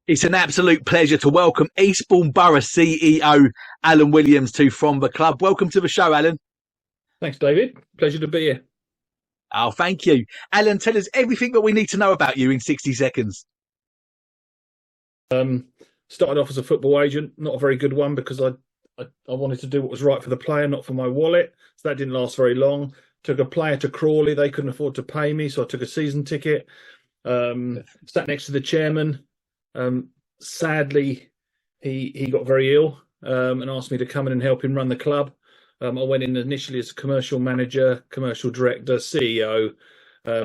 It's an absolute pleasure to welcome Eastbourne Borough CEO Alan Williams to From the Club. Welcome to the show, Alan. Thanks, David. Pleasure to be here. Oh, thank you. Alan, tell us everything that we need to know about you in 60 seconds. Started off as a football agent, not a very good one because I wanted to do what was right for the player, not for my wallet. So that didn't last very long. Took a player to Crawley. They couldn't afford to pay me, so I took a season ticket. Sat next to the chairman. Sadly, he got very ill and asked me to come in and help him run the club. I went in initially as a commercial manager, commercial director, CEO.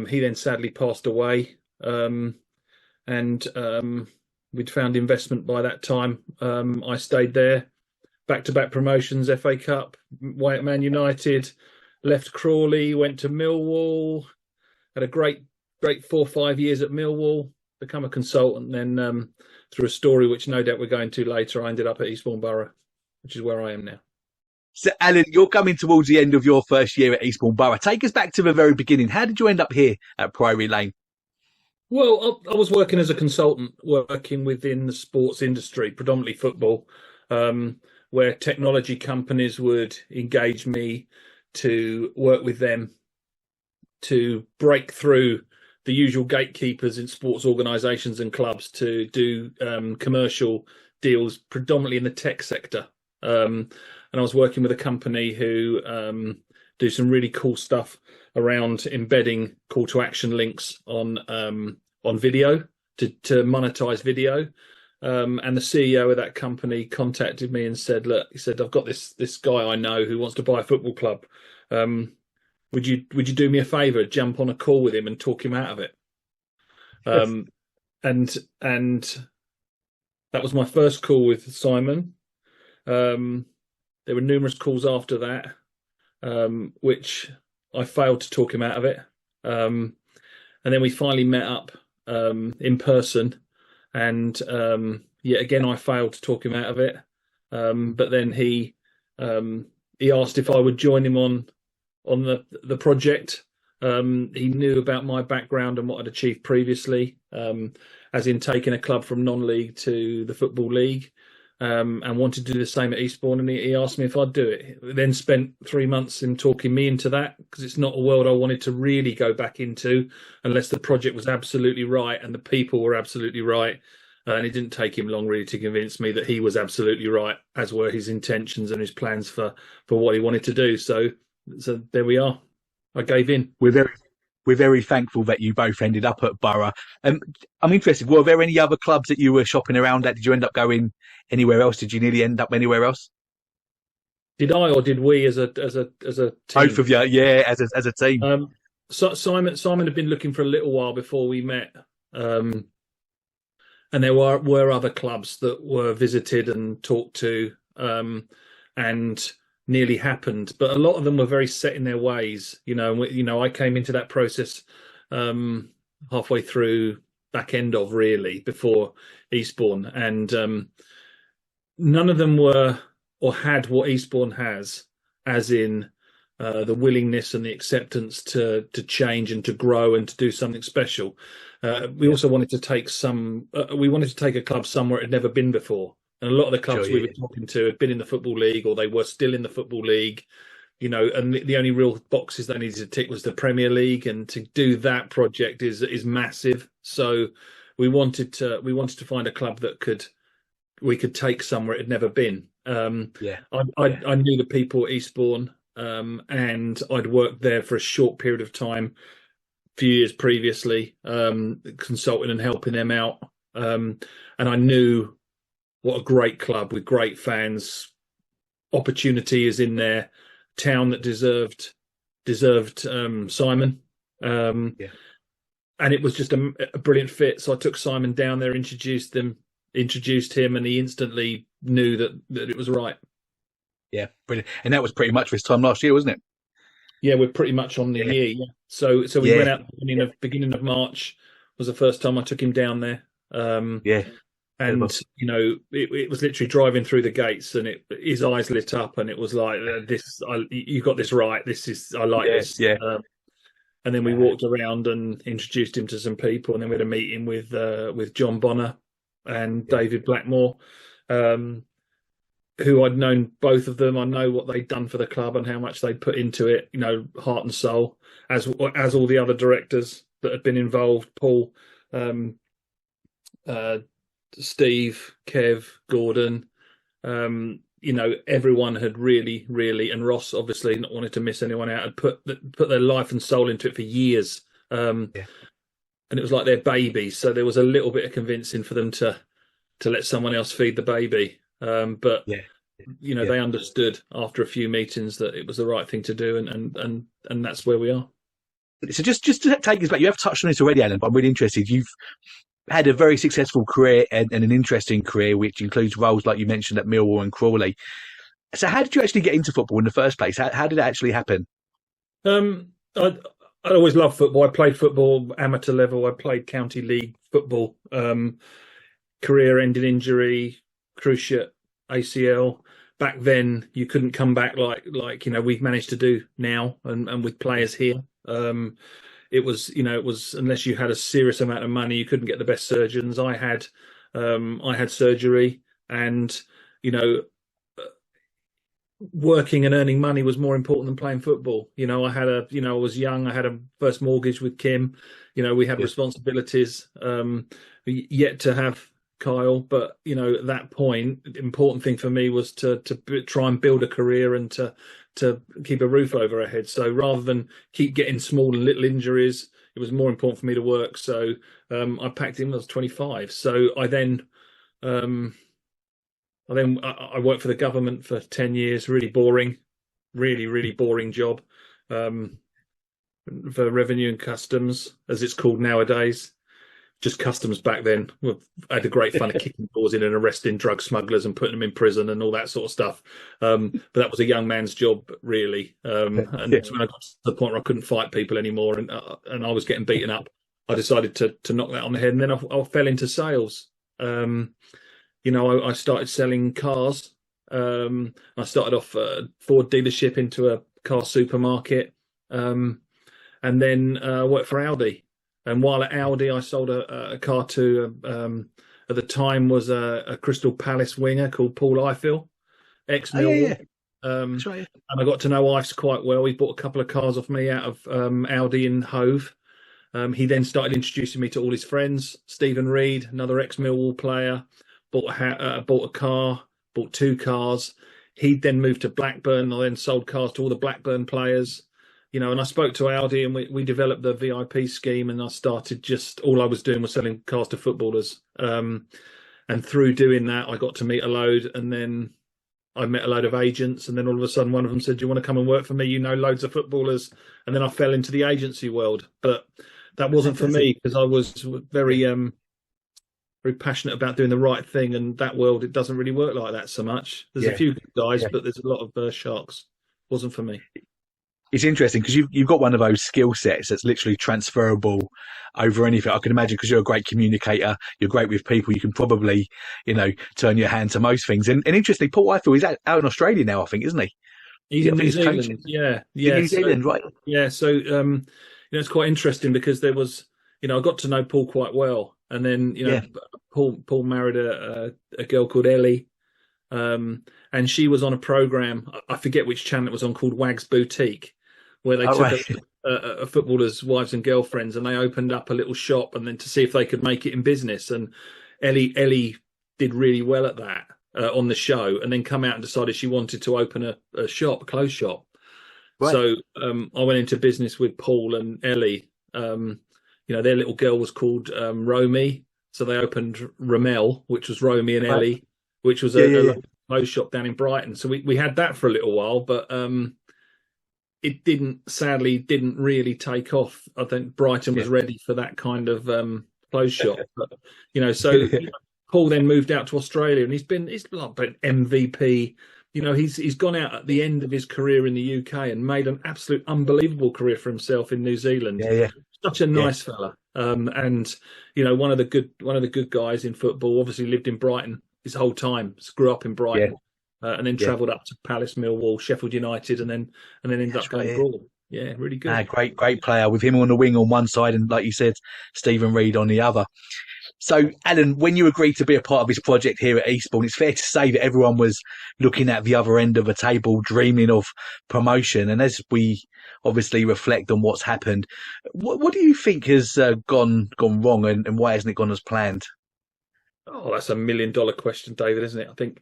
He then sadly passed away, and we'd found investment by that time. I stayed there, back-to-back promotions, FA Cup, Man United, left Crawley, went to Millwall, had a great 4 or 5 years at Millwall, become a consultant, then through a story which no doubt we're going to later, I ended up at Eastbourne Borough, which is where I am now. So, Alan, you're coming towards the end of your first year at Eastbourne Borough. Take us back to the very beginning. How did you end up here at Priory Lane? Well, I was working as a consultant, working within the sports industry, predominantly football, where technology companies would engage me to work with them to break through the usual gatekeepers in sports organisations and clubs to do commercial deals, predominantly in the tech sector. And I was working with a company who do some really cool stuff around embedding call to action links on video to monetize video. And the CEO of that company contacted me and said, "Look," he said, "I've got this guy I know who wants to buy a football club. Would you do me a favour, jump on a call with him and talk him out of it?" And that was my first call with Simon. There were numerous calls after that, which I failed to talk him out of it. And then we finally met up in person, and yet again I failed to talk him out of it. But then he asked if I would join him on the project. He knew about my background and what I'd achieved previously, as in taking a club from non-league to the Football League, and wanted to do the same at Eastbourne. And he asked me if I'd do it. Then spent 3 months in talking me into that, because it's not a world I wanted to really go back into unless the project was absolutely right and the people were absolutely right. And it didn't take him long really to convince me that he was absolutely right, as were his intentions and his plans for what he wanted to do. So there we are. I gave in. We're very thankful that you both ended up at Borough. I'm interested, were there any other clubs that you were shopping around at? Did you end up going anywhere else? Did you nearly end up anywhere else? Did I, or did we as a team? Both of you, yeah, as a team. So Simon had been looking for a little while before we met. And there were other clubs that were visited and talked to, and nearly happened, but a lot of them were very set in their ways. I came into that process halfway through, back end of really before Eastbourne, and none of them were or had what Eastbourne has, as in the willingness and the acceptance to change and to grow and to do something special. We also wanted to take a club somewhere it had never been before. And a lot of the clubs we were talking to had been in the Football League, or they were still in the Football League, and the only real boxes they needed to tick was the Premier League. And to do that project is massive. So we wanted to find a club that we could take somewhere it had never been. I knew the people at Eastbourne, and I'd worked there for a short period of time, a few years previously, consulting and helping them out. And I knew what a great club with great fans. Opportunity is in their town that deserved Simon. And it was just a brilliant fit. So I took Simon down there, introduced him, and he instantly knew that it was right. Yeah, brilliant. And that was pretty much this time last year, wasn't it? Yeah, we're pretty much on the year. Yeah. So we went out beginning of March was the first time I took him down there. And it was literally driving through the gates, and his eyes lit up, and it was like, you got this right. I like this. Yeah. And then we walked around and introduced him to some people, and then we had a meeting with John Bonner, and Yeah. David Blackmore, who I'd known both of them. I know what they'd done for the club and how much they'd put into it, heart and soul, as all the other directors that had been involved, Paul, um, uh, Steve, Kev, Gordon. Everyone had really, really, and Ross obviously not wanted to miss anyone out, had put their life and soul into it for years. Yeah. And it was like their baby. So there was a little bit of convincing for them to let someone else feed the baby. But Yeah. Yeah. they understood after a few meetings that it was the right thing to do, and that's where we are. So just to take us back, you have touched on this already, Alan, but I'm really interested. You've had a very successful career and an interesting career, which includes roles like you mentioned at Millwall and Crawley. So how did you actually get into football in the first place? How did it actually happen? I always loved football. I played football amateur level. I played county league football. Career ending injury, cruciate ACL. Back then, you couldn't come back like we've managed to do now, and with players here. It was unless you had a serious amount of money, you couldn't get the best surgeons. I had surgery, and working and earning money was more important than playing football. I was young. I had a first mortgage with Kim. We had responsibilities, yet to have Kyle. But, at that point, the important thing for me was to try and build a career and to keep a roof over our head. So rather than keep getting small and little injuries, it was more important for me to work. So I packed in when I was 25. So I worked for the government for 10 years, really boring, really, really boring job, for revenue and customs, as it's called nowadays. Just customs back then. I had a great fun of kicking doors in and arresting drug smugglers and putting them in prison and all that sort of stuff. But that was a young man's job, really. And when I got to the point where I couldn't fight people anymore and I was getting beaten up, I decided to knock that on the head. And then I fell into sales. I started selling cars. I started off a Ford dealership into a car supermarket, and then worked for Audi. And while at Audi, I sold a car to, at the time, was a Crystal Palace winger called Paul Ifill, ex-Millwall. That's right, yeah. And I got to know Ives quite well. He bought a couple of cars off me out of Audi in Hove. He then started introducing me to all his friends. Stephen Reed, another ex-Millwall player, bought a car, bought 2 cars. He then moved to Blackburn. I then sold cars to all the Blackburn players. And I spoke to Audi and we developed the VIP scheme, and I started all I was doing was selling cars to footballers. And through doing that, I got to meet a load, and then I met a load of agents, and then all of a sudden one of them said, "Do you want to come and work for me? Loads of footballers." And then I fell into the agency world. But that wasn't for me, because I was very passionate about doing the right thing, and that world, it doesn't really work like that so much. There's a few good guys, but there's a lot of sharks. Wasn't for me. It's interesting because you've got one of those skill sets that's literally transferable over anything. I can imagine, because you're a great communicator, you're great with people, you can probably, turn your hand to most things. And interestingly, Paul Ifill is out in Australia now, I think, isn't he? He's in New Zealand. Yeah. New Zealand, right? Yeah. So, it's quite interesting because there was, I got to know Paul quite well. And then, Paul married a girl called Ellie. And she was on a program, I forget which channel it was on, called Wag's Boutique, where they took a footballers' wives and girlfriends, and they opened up a little shop, and then to see if they could make it in business. And Ellie did really well at that on the show, and then come out and decided she wanted to open a shop, a clothes shop. Right. So I went into business with Paul and Ellie. Their little girl was called Romy, so they opened Ramel, which was Romy and Ellie, which was a clothes shop down in Brighton. So we had that for a little while, but it sadly didn't really take off. I think Brighton was ready for that kind of clothes shop. But, Paul then moved out to Australia, and he's like an MVP. He's gone out at the end of his career in the UK and made an absolute unbelievable career for himself in New Zealand. Such a nice fella. And one of the good guys in football. Obviously lived in Brighton his whole time. Grew up in Brighton. And then travelled up to Palace, Millwall, Sheffield United, and then ended up going abroad. Yeah, really good. Great player, with him on the wing on one side, and like you said, Stephen Reed on the other. So, Alan, when you agreed to be a part of this project here at Eastbourne, it's fair to say that everyone was looking at the other end of the table, dreaming of promotion. And as we obviously reflect on what's happened, what do you think has gone wrong, and why hasn't it gone as planned? Oh, that's $1 million question, David, isn't it? I think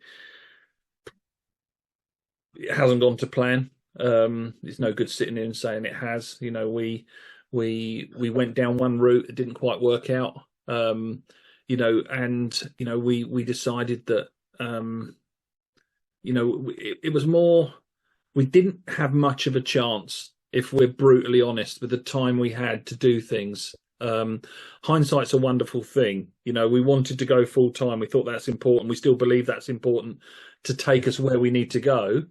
it hasn't gone to plan. It's no good sitting here and saying it has. You know, we went down one route, it didn't quite work out. You know, and you know, we decided that you know, it was more, we didn't have much of a chance, if we're brutally honest, with the time we had to do things. Hindsight's a wonderful thing. You know, we wanted to go full time. We thought that's important. We still believe that's important to take us where we need to go.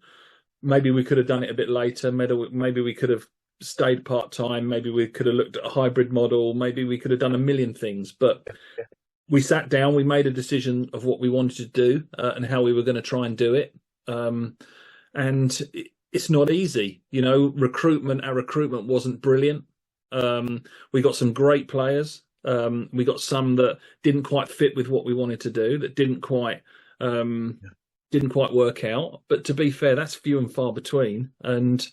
Maybe we could have done it a bit later. Maybe we could have stayed part time. Maybe we could have looked at a hybrid model. Maybe we could have done a million things. But we sat down. We made a decision of what we wanted to do and how we were going to try and do it. And it's not easy. You know, our recruitment wasn't brilliant. We got some great players. We got some that didn't quite fit with what we wanted to do, that didn't quite work out. But to be fair, that's few and far between, and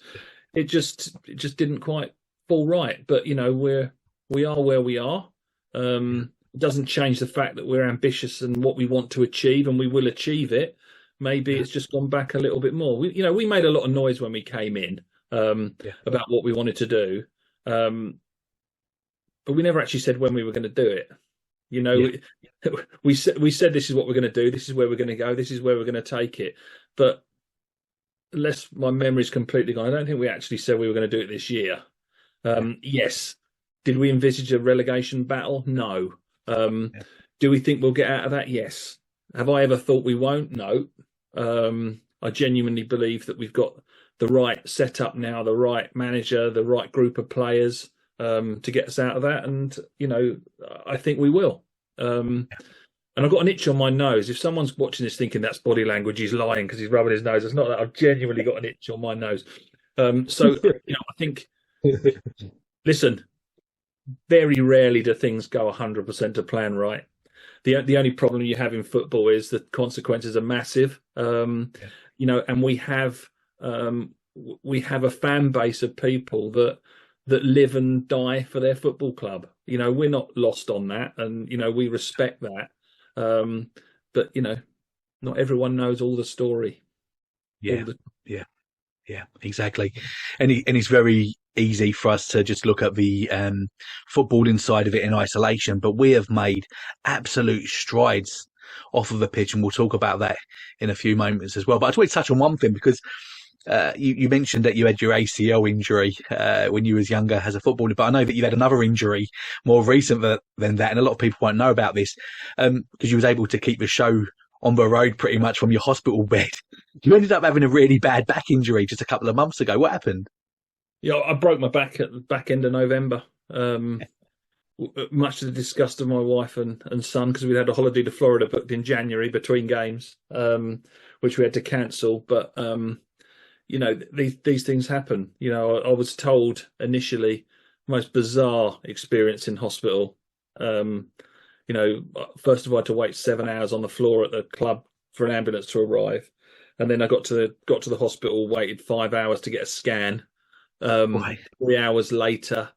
it just didn't quite fall right. But you know, we are where we are. It doesn't change the fact that we're ambitious and what we want to achieve, and we will achieve it. Maybe it's just gone back a little bit more. We made a lot of noise when we came in about what we wanted to do, but we never actually said when we were going to do it. You know, we said this is what we're going to do. This is where we're going to go. This is where we're going to take it. But unless my memory's completely gone, I don't think we actually said we were going to do it this year. Yes. Did we envisage a relegation battle? No. Do we think we'll get out of that? Yes. Have I ever thought we won't? No. I genuinely believe that we've got the right setup now, the right manager, the right group of players to get us out of that. And, you know, I think we will. And I've got an itch on my nose. If someone's watching this thinking that's body language, he's lying because he's rubbing his nose. It's not that. I've genuinely got an itch on my nose. So, you know, I think, listen, very rarely do things go 100% to plan, right? The only problem you have in football is the consequences are massive. You know, and we have a fan base of people that live and die for their football club. You know, we're not lost on that, and you know, we respect that. But you know, not everyone knows all the story. Yeah, exactly. And it's very easy for us to just look at the footballing side of it in isolation, but we have made absolute strides off of the pitch, and we'll talk about that in a few moments as well. But I just want to touch on one thing, because you mentioned that you had your ACL injury when you was younger as a footballer, but I know that you had another injury more recent than that, and a lot of people won't know about this because you was able to keep the show on the road pretty much from your hospital bed. You ended up having a really bad back injury just a couple of months ago. What happened? Yeah, I broke my back at the back end of November, much to the disgust of my wife and son, because we had a holiday to Florida booked in January between games, which we had to cancel. But you know, these things happen. You know, I was told initially, most bizarre experience in hospital. You know, first of all, I had to wait 7 hours on the floor at the club for an ambulance to arrive, and then I got to the hospital, waited 5 hours to get a scan. 3 hours later,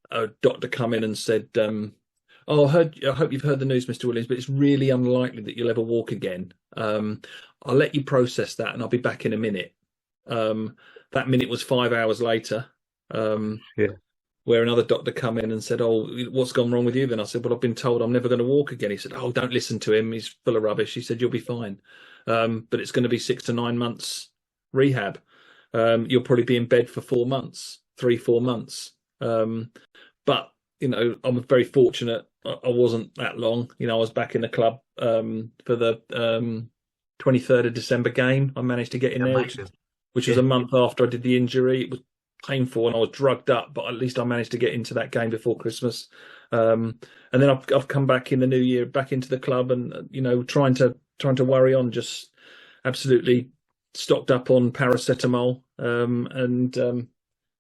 a doctor come in and said, "Oh, I hope you've heard the news, Mr. Williams, but it's really unlikely that you'll ever walk again. I'll let you process that, and I'll be back in a minute." That minute was 5 hours later. Where another doctor come in and said, "Oh, what's gone wrong with you?" Then I said, "Well, I've been told I'm never going to walk again." He said, "Oh, don't listen to him. He's full of rubbish." He said, "You'll be fine. But it's going to be 6 to 9 months rehab. You'll probably be in bed for 4 months, 3-4 months." But, you know, I'm very fortunate. I wasn't that long. You know, I was back in the club for the 23rd of December game. I managed to get in there, which was a month after I did the injury. It was painful and I was drugged up, but at least I managed to get into that game before Christmas. And then I've come back in the new year, back into the club, and you know, trying to worry on, just absolutely stocked up on paracetamol, and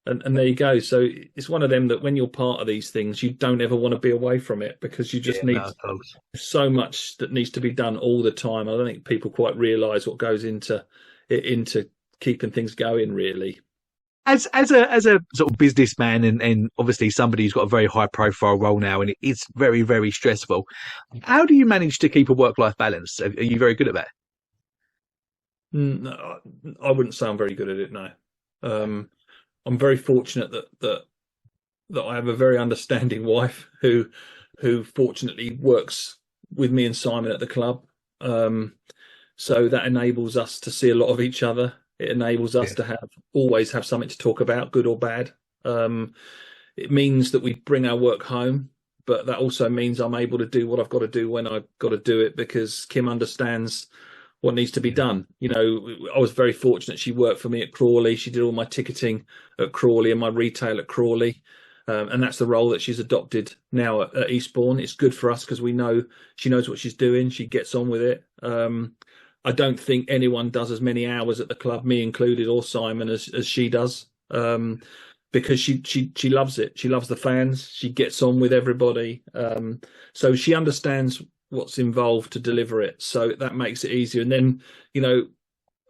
And there you go. So it's one of them that when you're part of these things, you don't ever want to be away from it, because you just need No, of course. so much that needs to be done all the time. I don't think people quite realise what goes into keeping things going, really. As a sort of businessman, and obviously somebody who's got a very high profile role now, and it's very, very stressful. How do you manage to keep a work life balance? Are you very good at that? No, I wouldn't say I'm very good at it. No, I'm very fortunate that I have a very understanding wife who fortunately works with me and Simon at the club. So that enables us to see a lot of each other. It enables us Yeah, to always have something to talk about, good or bad. It means that we bring our work home, but that also means I'm able to do what I've got to do when I've got to do it, because Kim understands what needs to be done. You know, I was very fortunate. She worked for me at Crawley. She did all my ticketing at Crawley and my retail at Crawley. And that's the role that she's adopted now at Eastbourne. It's good for us because we know she knows what she's doing. She gets on with it. I don't think anyone does as many hours at the club, me included, or Simon, as she does, because she loves it. She loves the fans. She gets on with everybody. So she understands what's involved to deliver it. So that makes it easier. And then, you know,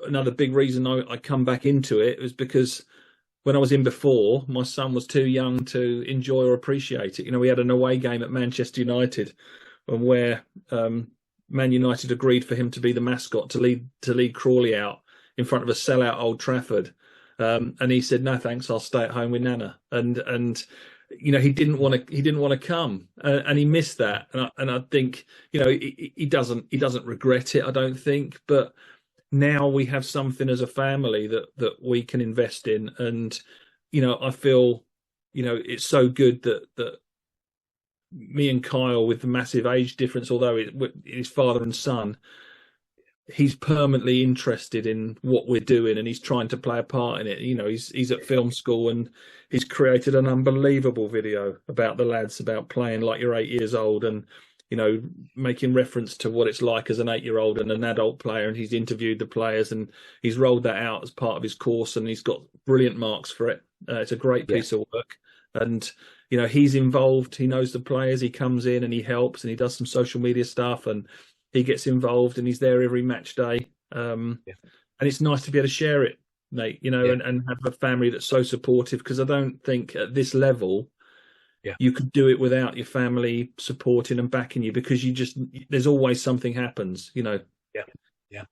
another big reason I come back into it was because when I was in before, my son was too young to enjoy or appreciate it. You know, we had an away game at Manchester United, and where Man United agreed for him to be the mascot to lead Crawley out in front of a sellout Old Trafford, and he said, "No, thanks, I'll stay at home with Nana." And you know, he didn't want to come, and he missed that. And I think, you know, he doesn't regret it, I don't think, but now we have something as a family that we can invest in. And you know, I feel, you know, it's so good that me and Kyle, with the massive age difference, although his father and son, he's permanently interested in what we're doing, and he's trying to play a part in it. You know, he's at film school, and he's created an unbelievable video about the lads, about playing like you're 8 years old, and you know, making reference to what it's like as an 8-year-old and an adult player. And he's interviewed the players, and he's rolled that out as part of his course, and he's got brilliant marks for it. It's a great piece of work. And you know, he's involved. He knows the players. He comes in and he helps, and he does some social media stuff, and he gets involved, and he's there every match day. And it's nice to be able to share it, Nate, you know, and have a family that's so supportive, because I don't think at this level you could do it without your family supporting and backing you, because there's always something happens, you know.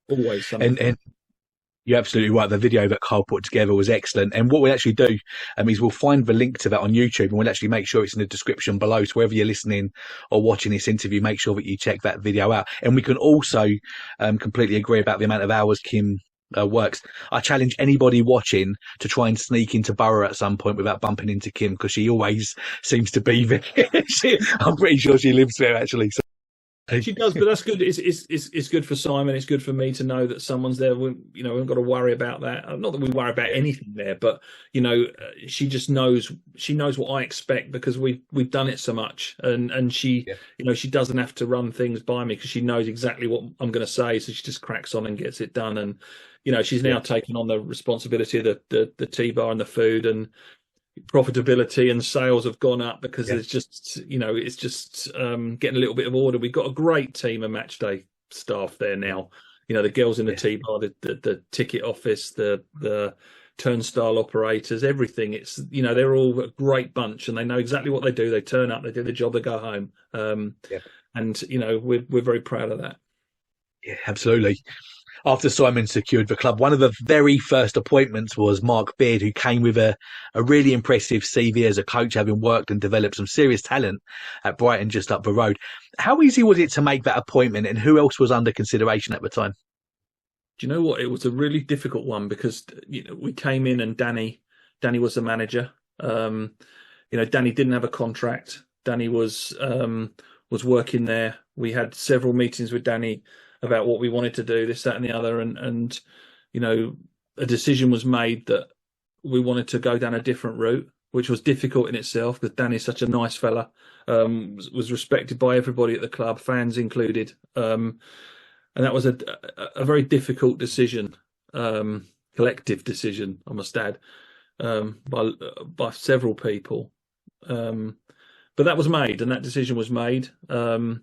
Always something. and you're absolutely right. The video that Carl put together was excellent. And what we'll actually do is we'll find the link to that on YouTube, and we'll actually make sure it's in the description below. So whether you're listening or watching this interview, make sure that you check that video out. And we can also completely agree about the amount of hours Kim works. I challenge anybody watching to try and sneak into Borough at some point without bumping into Kim, because she always seems to be there. I'm pretty sure she lives there, actually. So. She does, but that's good. It's good for Simon. It's good for me to know that someone's there. We haven't got to worry about that. Not that we worry about anything there, but you know, she just knows. She knows what I expect, because we've done it so much, and she, you know, she doesn't have to run things by me, because she knows exactly what I'm going to say. So she just cracks on and gets it done. And you know, she's now taken on the responsibility of the tea bar and the food, and profitability and sales have gone up, because it's just, you know, it's just getting a little bit of order. We've got a great team of match day staff there now. You know, the girls in the tea bar, the ticket office, the turnstile operators, everything. It's, you know, they're all a great bunch, and they know exactly what they do. They turn up, they do the job, they go home. And you know, we're very proud of that. Yeah, absolutely. After Simon secured the club, one of the very first appointments was Mark Beard, who came with a really impressive CV as a coach, having worked and developed some serious talent at Brighton just up the road. How easy was it to make that appointment, and who else was under consideration at the time? Do you know what? It was a really difficult one, because you know, we came in and Danny was the manager. You know, Danny didn't have a contract. Danny was working there. We had several meetings with Danny about what we wanted to do, this, that, and the other, and you know, a decision was made that we wanted to go down a different route, which was difficult in itself, because Danny's such a nice fella, was respected by everybody at the club, fans included, and that was a very difficult decision, collective decision, I must add. by several people. But that was made, and that decision was made. And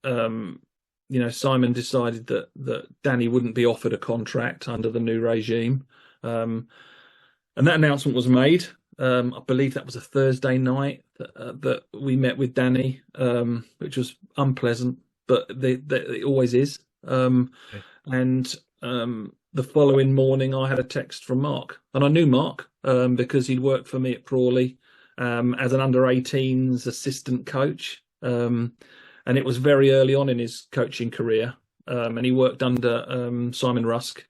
Simon decided that Danny wouldn't be offered a contract under the new regime. And that announcement was made. I believe that was a Thursday night that we met with Danny, which was unpleasant, but it always is. Okay. And the following morning, I had a text from Mark, and I knew Mark because he'd worked for me at Crawley as an under-18s assistant coach, and it was very early on in his coaching career. And he worked under Simon Rusk,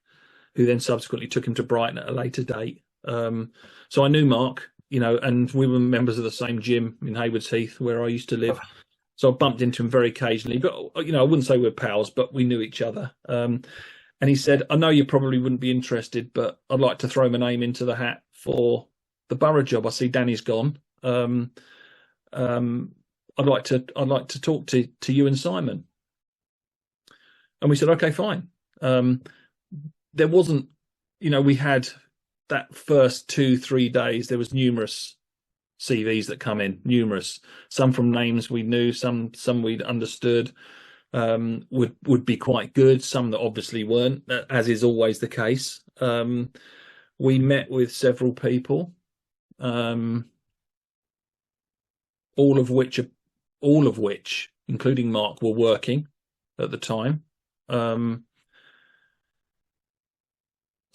who then subsequently took him to Brighton at a later date. So I knew Mark, and we were members of the same gym in Haywards Heath, where I used to live. So I bumped into him very occasionally, but I wouldn't say we're pals, but we knew each other. And he said, "I know you probably wouldn't be interested, but I'd like to throw my name into the hat for the borough job. I see Danny's gone. I'd like to talk to you and Simon." And we said, "Okay, fine." There wasn't, we had that first 2-3 days, there was numerous CVs that come in, numerous, some from names we knew, some we'd understood would be quite good, some that obviously weren't, as is always the case. We met with several people, all of which, including Mark, were working at the time.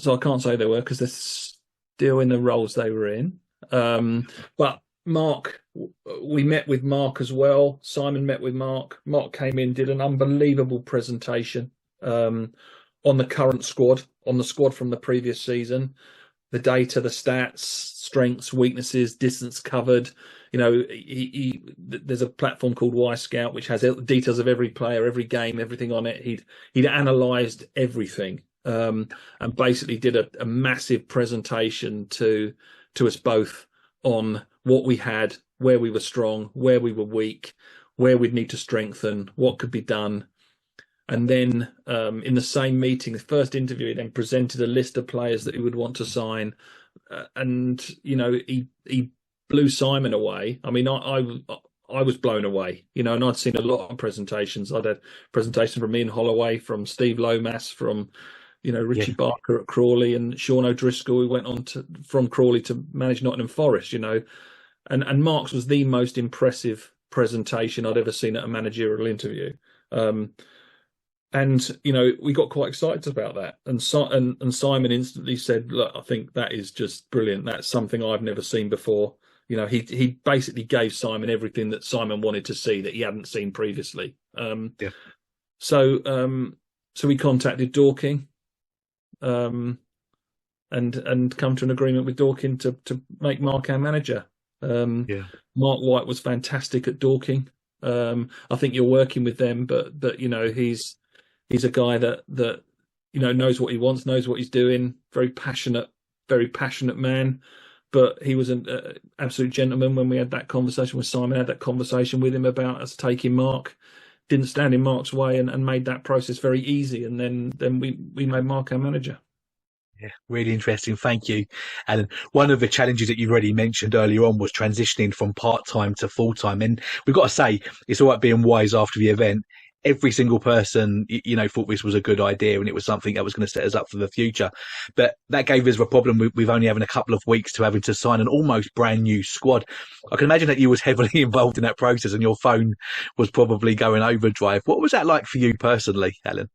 So I can't say they were, because they're still in the roles they were in. But Mark, we met with Mark as well. Simon met with Mark. Mark came in, did an unbelievable presentation on the current squad, on the squad from the previous season, the data, the stats, strengths, weaknesses, distance covered. There's a platform called Y Scout, which has details of every player, every game, everything on it. He'd analysed everything. And basically did a massive presentation to us both on what we had, where we were strong, where we were weak, where we'd need to strengthen, what could be done. And then in the same meeting, the first interview, he then presented a list of players that he would want to sign. And he blew Simon away. I mean, I was blown away, and I'd seen a lot of presentations. I'd had presentations from Ian Holloway, from Steve Lomas, from Richie Barker at Crawley, and Sean O'Driscoll, who went on from Crawley to manage Nottingham Forest, and Mark's was the most impressive presentation I'd ever seen at a managerial interview. And we got quite excited about that. And Simon instantly said, "Look, I think that is just brilliant. That's something I've never seen before." He basically gave Simon everything that Simon wanted to see that he hadn't seen previously. So we contacted Dorking. And come to an agreement with Dorking to make Mark our manager. Mark White was fantastic at Dorking. I think you're working with them, but he's a guy that knows what he wants, knows what he's doing. Very passionate man. But he was an absolute gentleman when we had that conversation with Simon. Had that conversation with him about us taking Mark. Didn't stand in Mark's way and made that process very easy. And then we made Mark our manager. Yeah, really interesting. Thank you, Alan. One of the challenges that you've already mentioned earlier on was transitioning from part-time to full-time. And we've got to say, it's all right being wise after the event. Every single person, thought this was a good idea and it was something that was going to set us up for the future. But that gave us a problem with only having a couple of weeks to having to sign an almost brand new squad. I can imagine that you was heavily involved in that process and your phone was probably going overdrive. What was that like for you personally, Alan?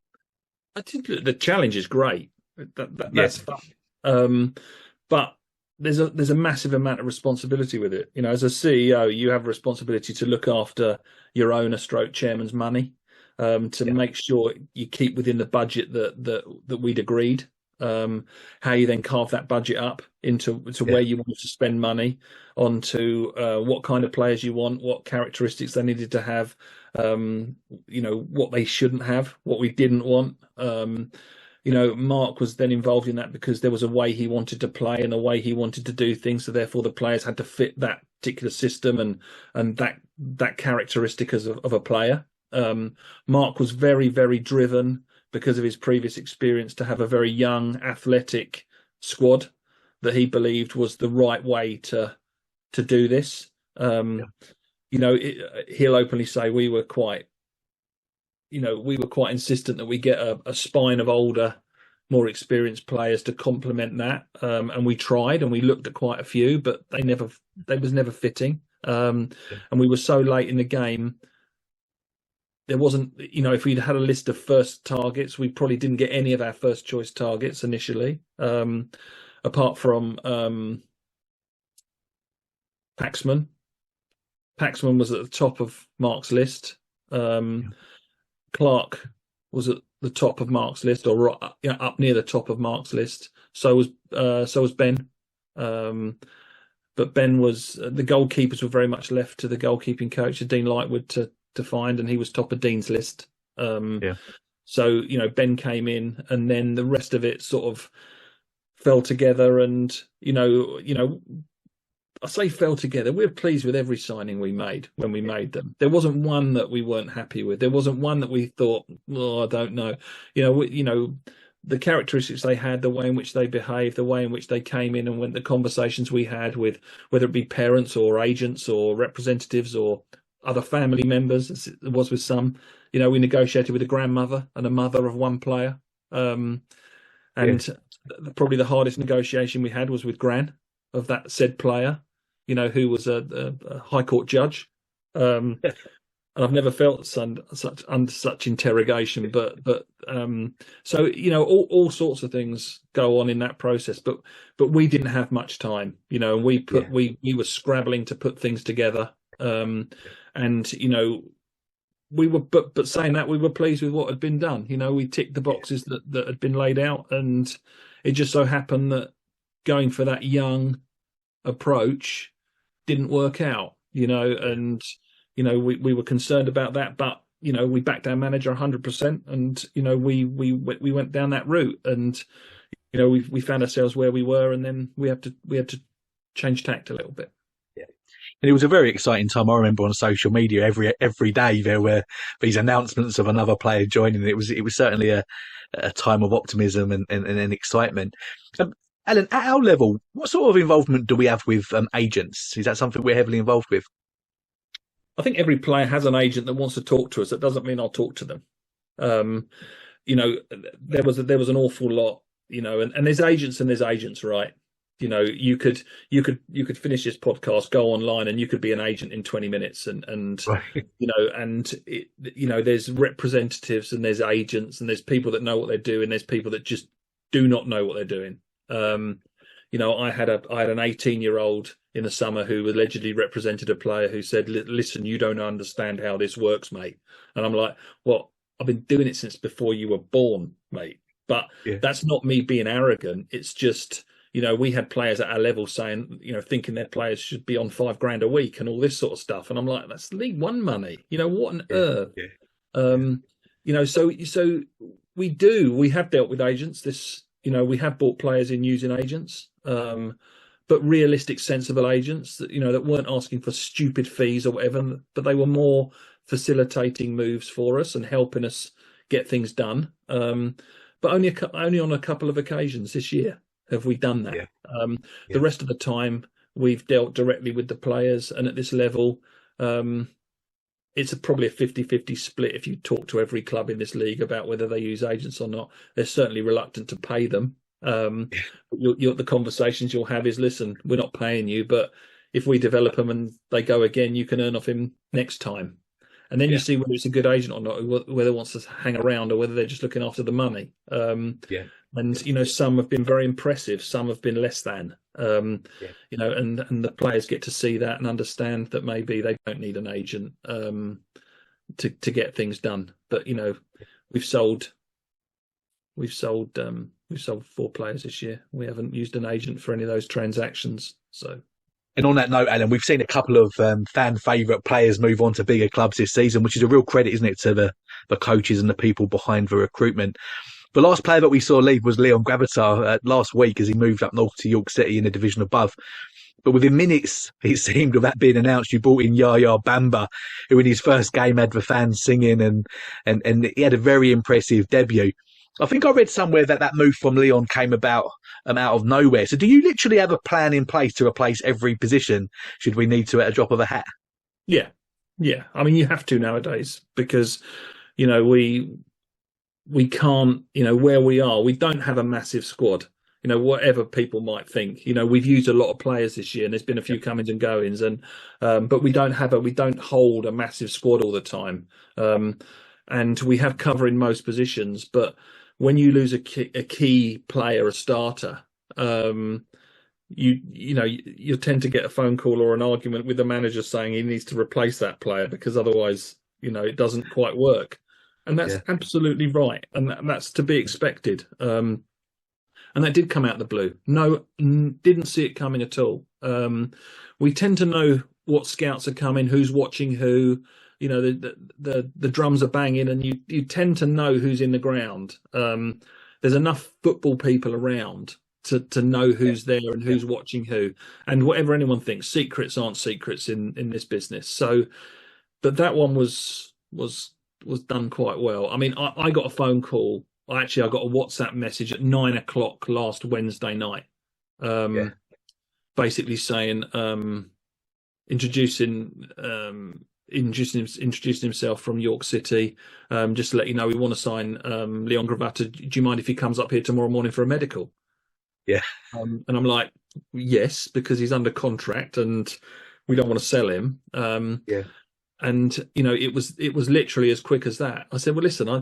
I think the challenge is great. That's fun. But there's a massive amount of responsibility with it. As a CEO, you have a responsibility to look after your owner stroke chairman's money. To make sure you keep within the budget that we'd agreed. How you then carve that budget up into where you want to spend money, onto what kind of players you want, what characteristics they needed to have, what they shouldn't have, what we didn't want. Mark was then involved in that because there was a way he wanted to play and a way he wanted to do things. So therefore the players had to fit that particular system and that characteristic of a player. Mark was very, very driven because of his previous experience to have a very young, athletic squad. that he believed was the right way to do this. He'll openly say we were quite insistent that we get a spine of older, more experienced players to complement that. And we tried, and we looked at quite a few, but they was never fitting. And we were so late in the game. There wasn't, if we'd had a list of first targets, we probably didn't get any of our first choice targets initially, apart from Paxman. Paxman was at the top of Mark's list. Clark was at the top of Mark's list, or up near the top of Mark's list. So was Ben. But Ben was, the goalkeepers were very much left to the goalkeeping coach, Dean Lightwood, to find, and he was top of Dean's list. So Ben came in, and then the rest of it sort of fell together. And I say fell together. We're pleased with every signing we made when we made them. There wasn't one that we weren't happy with. There wasn't one that we thought, I don't know. The characteristics they had, the way in which they behaved, the way in which they came in, and when the conversations we had with, whether it be parents or agents or representatives or other family members, as it was with some, we negotiated with a grandmother and a mother of one player. Probably the hardest negotiation we had was with Gran, of that said player, who was a High Court judge. And I've never felt under such interrogation, but so all sorts of things go on in that process, but we didn't have much time, and we were scrabbling to put things together, and we were, but saying that, we were pleased with what had been done. We ticked the boxes that had been laid out, and it just so happened that going for that young approach didn't work out, and we were concerned about that, but we backed our manager 100%, and we went down that route, and we found ourselves where we were, and then we had to change tact a little bit. And it was a very exciting time. I remember on social media every day there were these announcements of another player joining. It was certainly a time of optimism and excitement. Alan, at our level, what sort of involvement do we have with agents? Is that something we're heavily involved with? I think every player has an agent that wants to talk to us. That doesn't mean I'll talk to them. There was an awful lot, and there's agents and there's agents, right? You could finish this podcast, go online, and you could be an agent in 20 minutes, and right. There's representatives and there's agents and there's people that know what they're doing. There's people that just do not know what they're doing. I had an 18-year-old in the summer who allegedly represented a player who said, "Listen, you don't understand how this works, mate." And I'm like, "Well, I've been doing it since before you were born, mate." But that's not me being arrogant. It's just, we had players at our level saying, thinking their players should be on $5,000 a week and all this sort of stuff. And I'm like, that's League One money. What on earth? So we have dealt with agents. We have bought players in using agents, but realistic, sensible agents that, that weren't asking for stupid fees or whatever, but they were more facilitating moves for us and helping us get things done. But only on a couple of occasions this year have we done that. The rest of the time we've dealt directly with the players, and at this level, it's probably a 50-50 split. If you talk to every club in this league about whether they use agents or not, they're certainly reluctant to pay them. The conversations you'll have is, listen, we're not paying you, but if we develop them and they go again, you can earn off him next time. And then you see whether it's a good agent or not, whether it wants to hang around or whether they're just looking after the money. And, some have been very impressive. Some have been less than, and the players get to see that and understand that maybe they don't need an agent to get things done. But, we've sold 4 players this year. We haven't used an agent for any of those transactions. So. And on that note, Alan, we've seen a couple of fan favourite players move on to bigger clubs this season, which is a real credit, isn't it, to the coaches and the people behind the recruitment. The last player that we saw leave was Leon Gravatar last week as he moved up north to York City in the division above. But within minutes, it seemed, of that being announced, you brought in Yaya Bamba, who in his first game had the fans singing, and he had a very impressive debut. I think I read somewhere that that move from Leon came about out of nowhere. So do you literally have a plan in place to replace every position should we need to at a drop of a hat? Yeah, yeah. I mean, you have to nowadays because you know we can't, you know, where we are, we don't have a massive squad. You know, whatever people might think, you know, we've used a lot of players this year, and there's been a few comings and goings, and but we don't hold a massive squad all the time, and we have cover in most positions. But when you lose a key player, a starter, you tend to get a phone call or an argument with the manager saying he needs to replace that player because otherwise, you know, it doesn't quite work. And that's absolutely right, and that's to be expected. And that did come out of the blue. No, didn't see it coming at all. We tend to know what scouts are coming, who's watching who. You know, the drums are banging, and you tend to know who's in the ground. There's enough football people around to know who's there and who's watching who. And whatever anyone thinks, secrets aren't secrets in this business. So, but that one was done quite well. I mean, I got a phone call. Actually, I got a WhatsApp message at 9 o'clock last Wednesday night, basically saying, introducing himself from York City. Just to let you know, we want to sign Leon Gravata. Do you mind if he comes up here tomorrow morning for a medical? Yeah. And I'm like, yes, because he's under contract and we don't want to sell him. And you know, it was literally as quick as that. I said, well, listen, I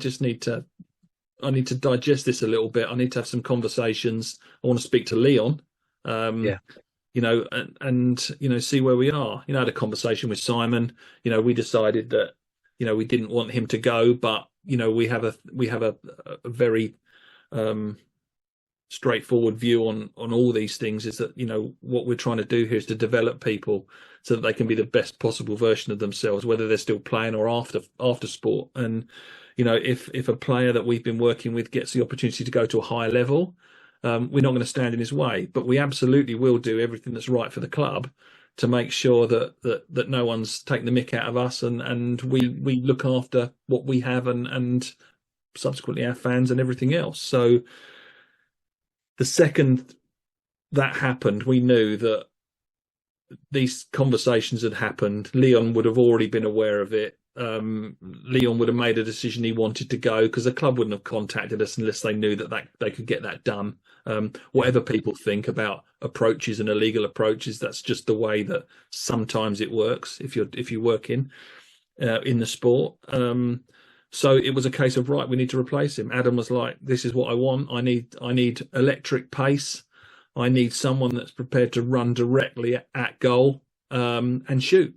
need to digest this a little bit. I need to have some conversations. I want to speak to Leon, you know, and you know, see where we are. You know, I had a conversation with Simon. You know, we decided that, you know, we didn't want him to go, but you know, we have a very straightforward view on all these things. Is that, you know, what we're trying to do here is to develop people so that they can be the best possible version of themselves, whether they're still playing or after sport. And you know, if a player that we've been working with gets the opportunity to go to a higher level, we're not going to stand in his way. But we absolutely will do everything that's right for the club to make sure that no one's taking the mick out of us, and we look after what we have and subsequently our fans and everything else. So the second that happened, we knew that these conversations had happened. Leon would have already been aware of it. Leon would have made a decision he wanted to go, because the club wouldn't have contacted us unless they knew that they could get that done. Whatever people think about approaches and illegal approaches, that's just the way that sometimes it works if you work in the sport. So it was a case of, right, we need to replace him. Adam was like, this is what I want. I need electric pace. I need someone that's prepared to run directly at goal and shoot.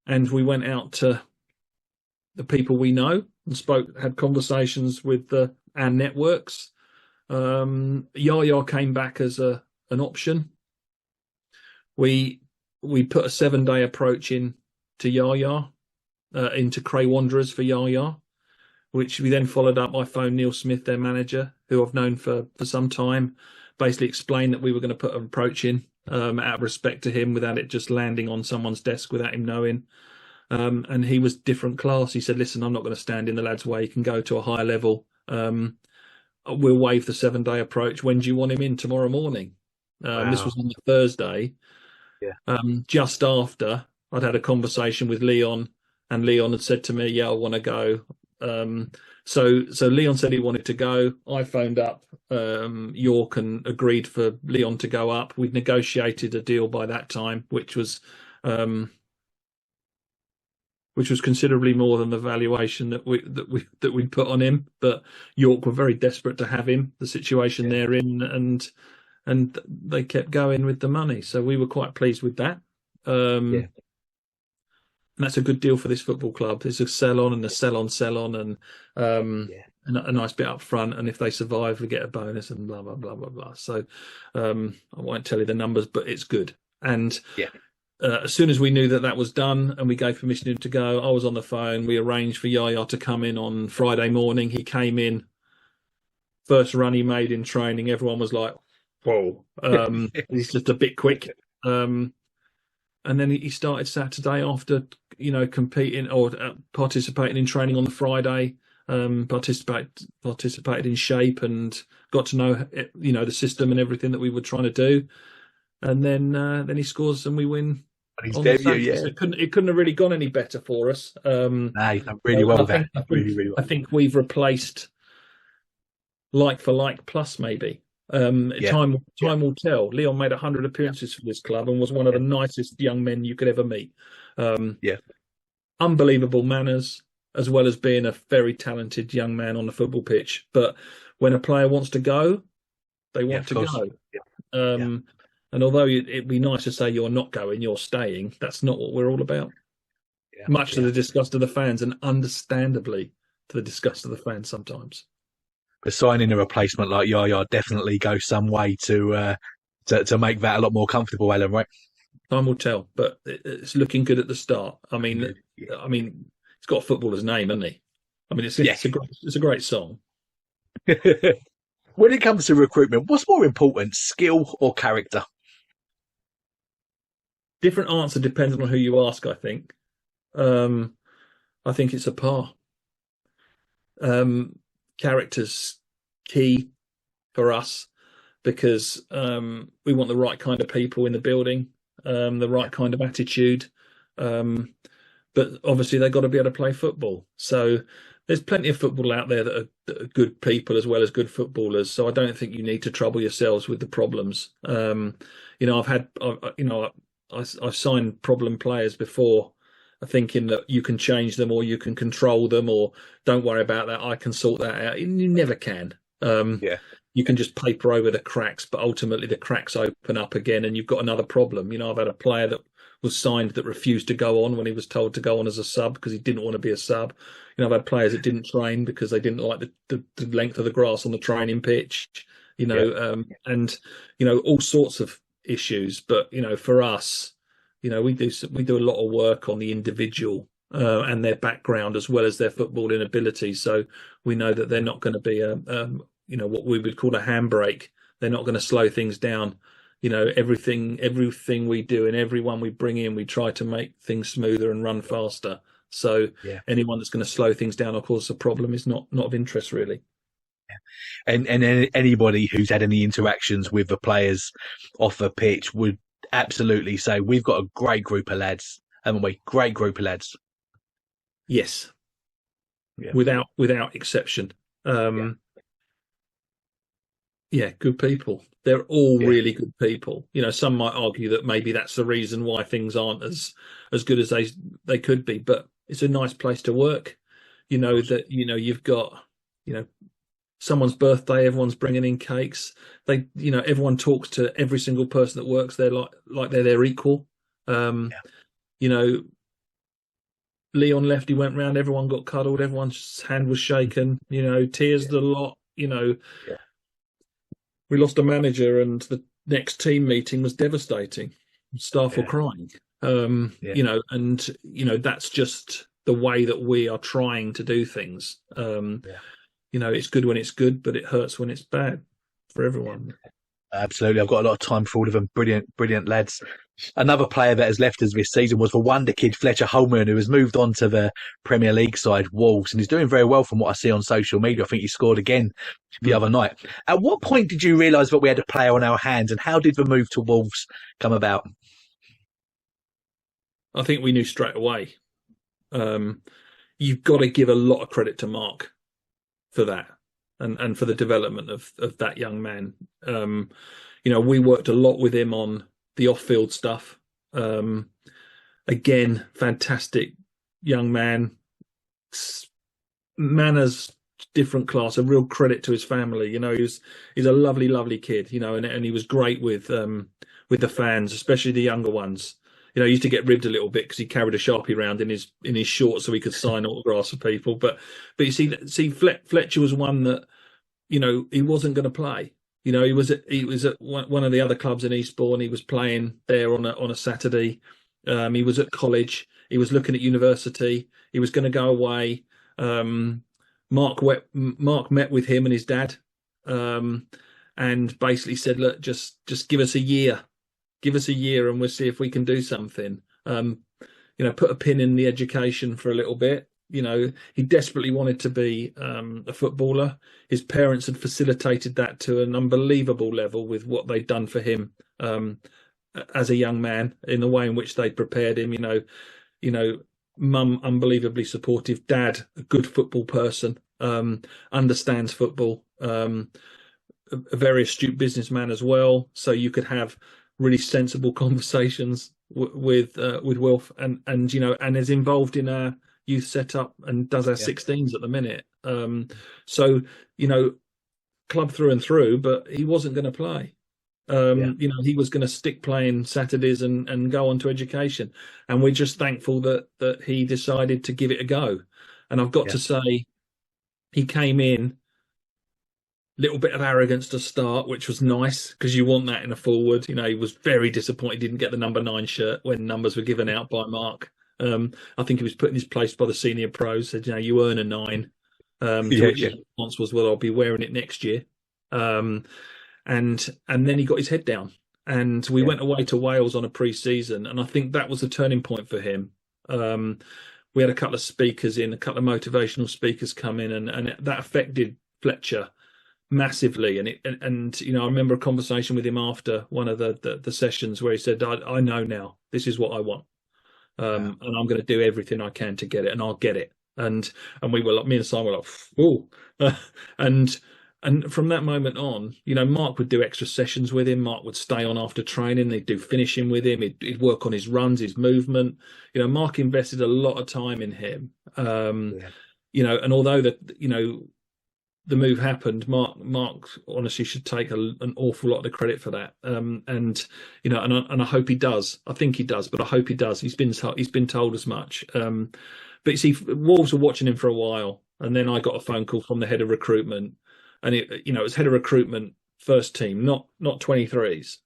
And we went out to the people we know and had conversations with our networks. Yaya came back as an option. We put a 7-day approach in to Yaya, into Cray Wanderers for Yaya, which we then followed up. I phoned Neil Smith, their manager, who I've known for some time, basically explained that we were going to put an approach in, out of respect to him, without it just landing on someone's desk without him knowing. And he was different class. He said, listen, I'm not going to stand in the lad's way. He can go to a higher level. We'll waive the 7-day approach. When do you want him in? Tomorrow morning. Wow. This was on the Thursday. Just after I'd had a conversation with Leon, and Leon had said to me, yeah, I want to go. So Leon said he wanted to go. I phoned up York and agreed for Leon to go up. We'd negotiated a deal by that time, which was considerably more than the valuation that we put on him. But York were very desperate to have him, the situation they're in, and they kept going with the money. So we were quite pleased with that. And that's a good deal for this football club. There's a sell on and a sell on, and a nice bit up front. And if they survive, we get a bonus and blah, blah, blah, blah, blah. So I won't tell you the numbers, but it's good. And as soon as we knew that was done and we gave permission to go, I was on the phone. We arranged for Yaya to come in on Friday morning. He came in. First run he made in training, everyone was like, whoa, he's just a bit quick. And then he started Saturday after, competing or participating in training on the Friday. participated in shape and got to know, the system and everything that we were trying to do. And then he scores and we win On his on the debut, Saturday. yeah. So it couldn't have really gone any better for us. Nah, he's done really well with that. Really, really I well. think we've replaced like for like plus maybe. Yeah, Time yeah, will tell. Leon made 100 appearances for this club and was one of the nicest young men you could ever meet. yeah, Unbelievable manners, as well as being a very talented young man on the football pitch. But when a player wants to go, they yeah, want of to course. go. Yeah, yeah, Um, and although it'd be nice to say you're not going, you're staying, that's not what we're all about. yeah, Much to yeah. the disgust of the fans, and understandably to the disgust of the fans sometimes. But signing a replacement like Yaya definitely goes some way to make that a lot more comfortable, Alan, right? Time will tell, but it's looking good at the start. I mean, Yeah, yeah. he's got a footballer's name, hasn't he? I mean, Yeah. it's a great song. When it comes to recruitment, what's more important, skill or character? Different answer depending on who you ask. Um, I think it's a par. Characters key for us because we want the right kind of people in the building, the right kind of attitude. But obviously they've got to be able to play football. So there's plenty of football out there that are good people as well as good footballers. So I don't think you need to trouble yourselves with the problems. I've signed problem players before, thinking that you can change them or you can control them or don't worry about that. I can sort that out. And you never can. Yeah, You can just paper over the cracks, but ultimately the cracks open up again and you've got another problem. I've had a player that was signed that refused to go on when he was told to go on as a sub because he didn't want to be a sub. I've had players that didn't train because they didn't like the length of the grass on the training pitch, yeah, and all sorts of issues. But for us, we do a lot of work on the individual and their background as well as their footballing ability. So we know that they're not going to be what we would call a handbrake. They're not going to slow things down. Everything we do and everyone we bring in, we try to make things smoother and run faster. So yeah. anyone that's going to slow things down or cause a problem is not of interest really. And anybody who's had any interactions with the players off the pitch would absolutely say we've got a great group of lads, haven't we? Great group of lads. Yes, Yeah, without exception. Yeah, good people. They're all yeah, really good people. Some might argue that maybe that's the reason why things aren't as good as they could be, but it's a nice place to work. That you've got someone's birthday, everyone's bringing in cakes. Everyone talks to every single person that works there like they're their equal. yeah, You know, Leon left, he went round, everyone got cuddled, everyone's hand was shaken. Tears yeah, a lot. yeah, We lost a manager, and the next team meeting was devastating. Staff were yeah, crying. yeah, That's just the way that we are trying to do things. yeah. It's good when it's good, but it hurts when it's bad for Yeah. everyone. Absolutely. I've got a lot of time for all of them. Brilliant, brilliant lads. Another player that has left us this season was the wonder kid Fletcher Holman, who has moved on to the Premier League side, Wolves, and he's doing very well from what I see on social media. I think he scored again the other night. At what point did you realise that we had a player on our hands, and how did the move to Wolves come about? I think we knew straight away. You've got to give a lot of credit to Mark for that and for the development of that young man. We worked a lot with him on the off-field stuff. Again, fantastic young man, manners, different class, a real credit to his family. He's a lovely, lovely kid, and he was great with the fans, especially the younger ones. He used to get ribbed a little bit because he carried a Sharpie around in his shorts so he could sign autographs for people. But you see, Fletcher was one that, he wasn't going to play. He was at one of the other clubs in Eastbourne. He was playing there on a Saturday. He was at college. He was looking at university. He was going to go away. Mark met with him and his dad, and basically said, "Look, just give us a year. Give us a year, and we'll see if we can do something." Put a pin in the education for a little bit. he desperately wanted to be a footballer. His parents had facilitated that to an unbelievable level with what they'd done for him as a young man, in the way in which they prepared him. Mum unbelievably supportive, dad a good football person, understands football, a very astute businessman as well. So you could have really sensible conversations with Wilf, and is involved in our youth setup and does our 16s at the minute. So club through and through, but he wasn't going to play. He was going to stick playing Saturdays and go on to education, and we're just thankful that he decided to give it a go. And I've got to say, he came in little bit of arrogance to start, which was nice, because you want that in a forward. He was very disappointed he didn't get the number 9 shirt when numbers were given out by Mark. I think he was put in his place by the senior pros, said, you earn a 9. Which his response was, well, I'll be wearing it next year. And then he got his head down, and we went away to Wales on a pre-season, and I think that was a turning point for him. We had a couple of speakers in, a couple of motivational speakers come in, and that affected Fletcher massively. And I remember a conversation with him after one of the sessions where he said, I know now, this is what I want. And I'm going to do everything I can to get it, and I'll get it. And we were like, me and Simon were like, oh, and from that moment on, Mark would do extra sessions with him. Mark would stay on after training. They'd do finishing with him. He'd work on his runs, his movement. Mark invested a lot of time in him. And although the move happened, Mark honestly should take an awful lot of the credit for that. And I hope he does. I think he does, but I hope he does. He's been told as much. But you see, Wolves were watching him for a while, and then I got a phone call from the head of recruitment, and it was head of recruitment first team, not 23s,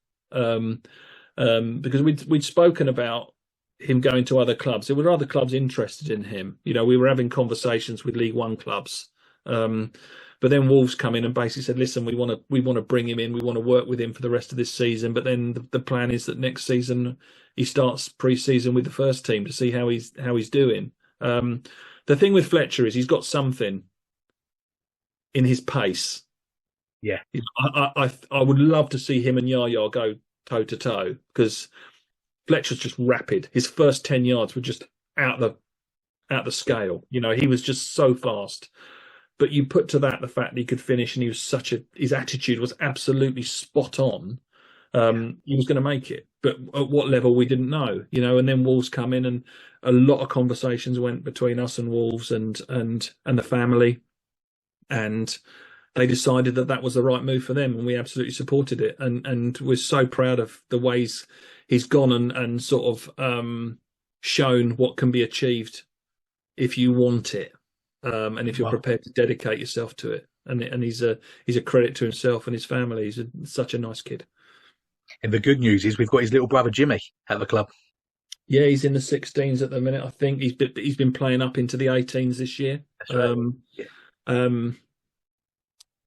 because we'd spoken about him going to other clubs. There were other clubs interested in him. We were having conversations with League One clubs. But then Wolves come in and basically said, listen, we want to bring him in. We want to work with him for the rest of this season. But then the plan is that next season he starts pre-season with the first team to see how he's doing. The thing with Fletcher is he's got something in his pace. Yeah. I would love to see him and Yaya go toe to toe, because Fletcher's just rapid. His first 10 yards were just out the scale. He was just so fast. But you put to that the fact that he could finish, and he was his attitude was absolutely spot on. He was going to make it, but at what level we didn't know, and then Wolves come in, and a lot of conversations went between us and Wolves and the family, and they decided that was the right move for them, and we absolutely supported it, and we're so proud of the ways he's gone and sort of shown what can be achieved if you want it. And if you're prepared to dedicate yourself to it, and he's a credit to himself and his family. He's such a nice kid. And the good news is we've got his little brother Jimmy at the club. Yeah, he's in the 16s at the minute. I think he's been playing up into the 18s this year. That's right.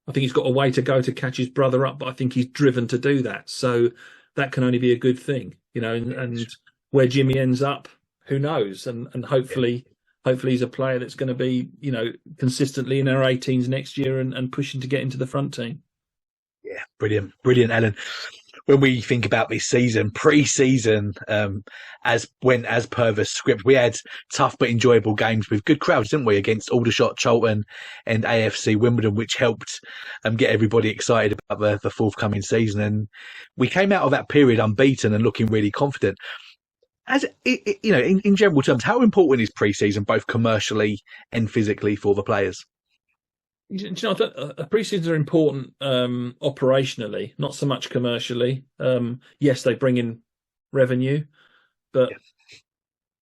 I think he's got a way to go to catch his brother up, but I think he's driven to do that. So that can only be a good thing, and where Jimmy ends up, who knows? And hopefully he's a player that's going to be, consistently in our 18s next year and pushing to get into the front team. Yeah, brilliant, Alan. When we think about this season, pre-season, as per the script, we had tough but enjoyable games with good crowds, didn't we? Against Aldershot, Charlton, and AFC Wimbledon, which helped get everybody excited about the forthcoming season. And we came out of that period unbeaten and looking really confident. As in general terms, how important is pre-season, both commercially and physically, for the players? Pre-seasons are important operationally, not so much commercially. Yes, they bring in revenue, but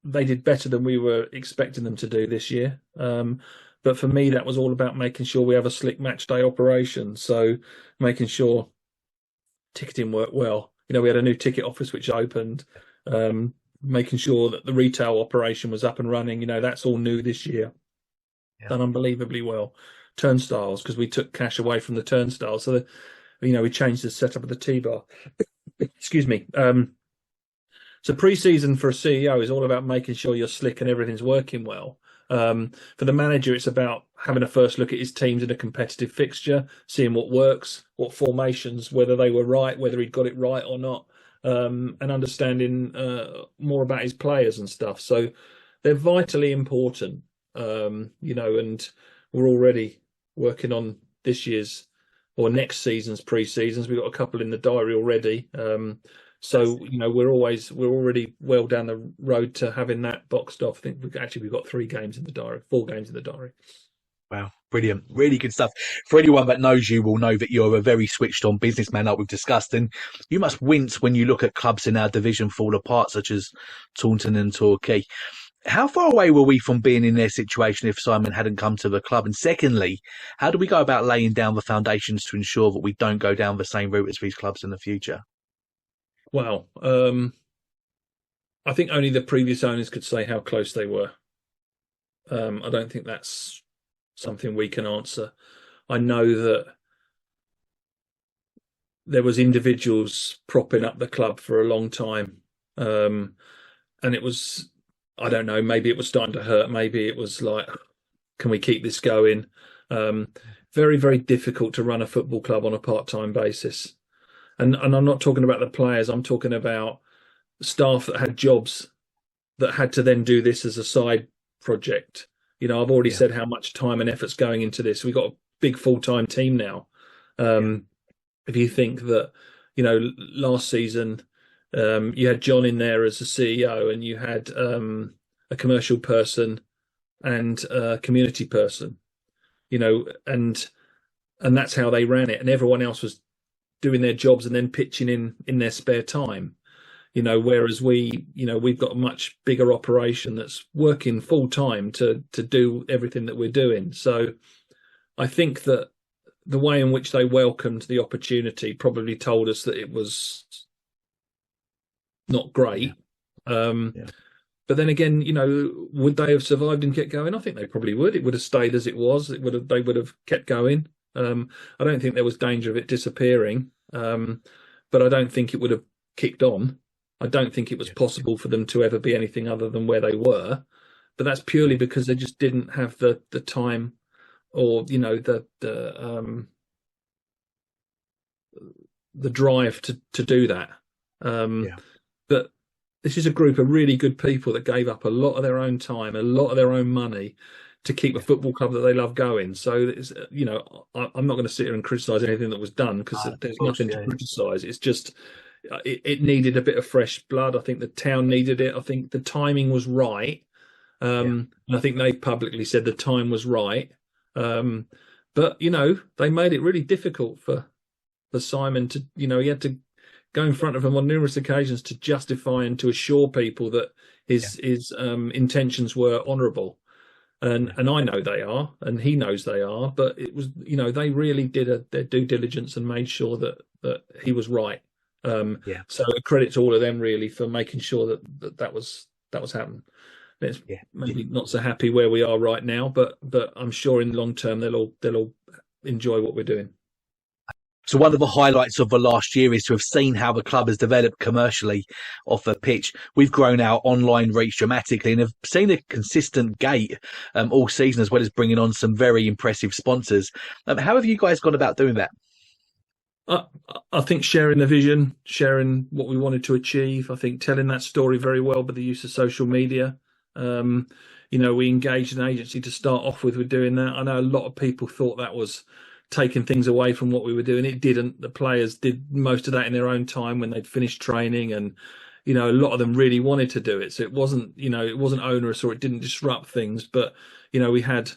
they did better than we were expecting them to do this year. But for me, that was all about making sure we have a slick match day operation. So making sure ticketing worked well. We had a new ticket office which opened. Making sure that the retail operation was up and running. That's all new this year. Done unbelievably well. Turnstiles, because we took cash away from the turnstiles. So, we changed the setup of the T-bar. Excuse me. So pre-season for a CEO is all about making sure you're slick and everything's working well. For the manager, it's about having a first look at his teams in a competitive fixture, seeing what works, what formations, whether they were right, whether he'd got it right or not, and understanding more about his players and stuff. So they're vitally important, and we're already working on this year's or next season's pre-seasons. We've got a couple in the diary already. So we're already well down the road to having that boxed off. I think we've got 3 games in the diary, 4 games in the diary. Wow, brilliant. Really good stuff. For anyone that knows you will know that you're a very switched on businessman, like we've discussed, and you must wince when you look at clubs in our division fall apart, such as Taunton and Torquay. How far away were we from being in their situation if Simon hadn't come to the club? And secondly, how do we go about laying down the foundations to ensure that we don't go down the same route as these clubs in the future? Well, I think only the previous owners could say how close they were. I don't think that's something we can answer. I know that there was individuals propping up the club for a long time, and it was, I don't know, maybe it was starting to hurt. Maybe it was like, can we keep this going? Very, very difficult to run a football club on a part-time basis. And I'm not talking about the players. I'm talking about staff that had jobs that had to then do this as a side project. I've already said how much time and effort's going into this. We've got a big full-time team now. If you think that, last season, you had John in there as a CEO, and you had a commercial person and a community person, and that's how they ran it. And everyone else was doing their jobs and then pitching in their spare time, whereas we've got a much bigger operation that's working full time to do everything that we're doing. So I think that the way in which they welcomed the opportunity probably told us that it was not great. But then again, would they have survived and kept going? I think they probably would. It would have stayed as it was. They would have kept going. I don't think there was danger of it disappearing, but I don't think it would have kicked on. I don't think it was possible for them to ever be anything other than where they were. But that's purely because they just didn't have the time, or the drive to do that. But this is a group of really good people that gave up a lot of their own time, a lot of their own money to keep a football club that they love going. So I'm not going to sit here and criticise anything that was done, because there's nothing to criticise. It's just it needed a bit of fresh blood. I think the town needed it. I think the timing was right. And I think they publicly said the time was right. But they made it really difficult for Simon to, he had to go in front of them on numerous occasions to justify and to assure people that his intentions were honourable. And I know they are, and he knows they are, but it was, they really did their due diligence and made sure that he was right. So a credit to all of them really for making sure that was happening. It's maybe not so happy where we are right now, but I'm sure in the long term they'll all enjoy what we're doing. So one of the highlights of the last year is to have seen how the club has developed commercially off the pitch. We've grown our online reach dramatically and have seen a consistent gate all season, as well as bringing on some very impressive sponsors. How have you guys gone about doing that? I think sharing the vision, sharing what we wanted to achieve. I think telling that story very well by the use of social media. We engaged an agency to start off with doing that. I know a lot of people thought that was taking things away from what we were doing. It didn't. The players did most of that in their own time when they'd finished training, and a lot of them really wanted to do it. So it wasn't onerous, or it didn't disrupt things. But we had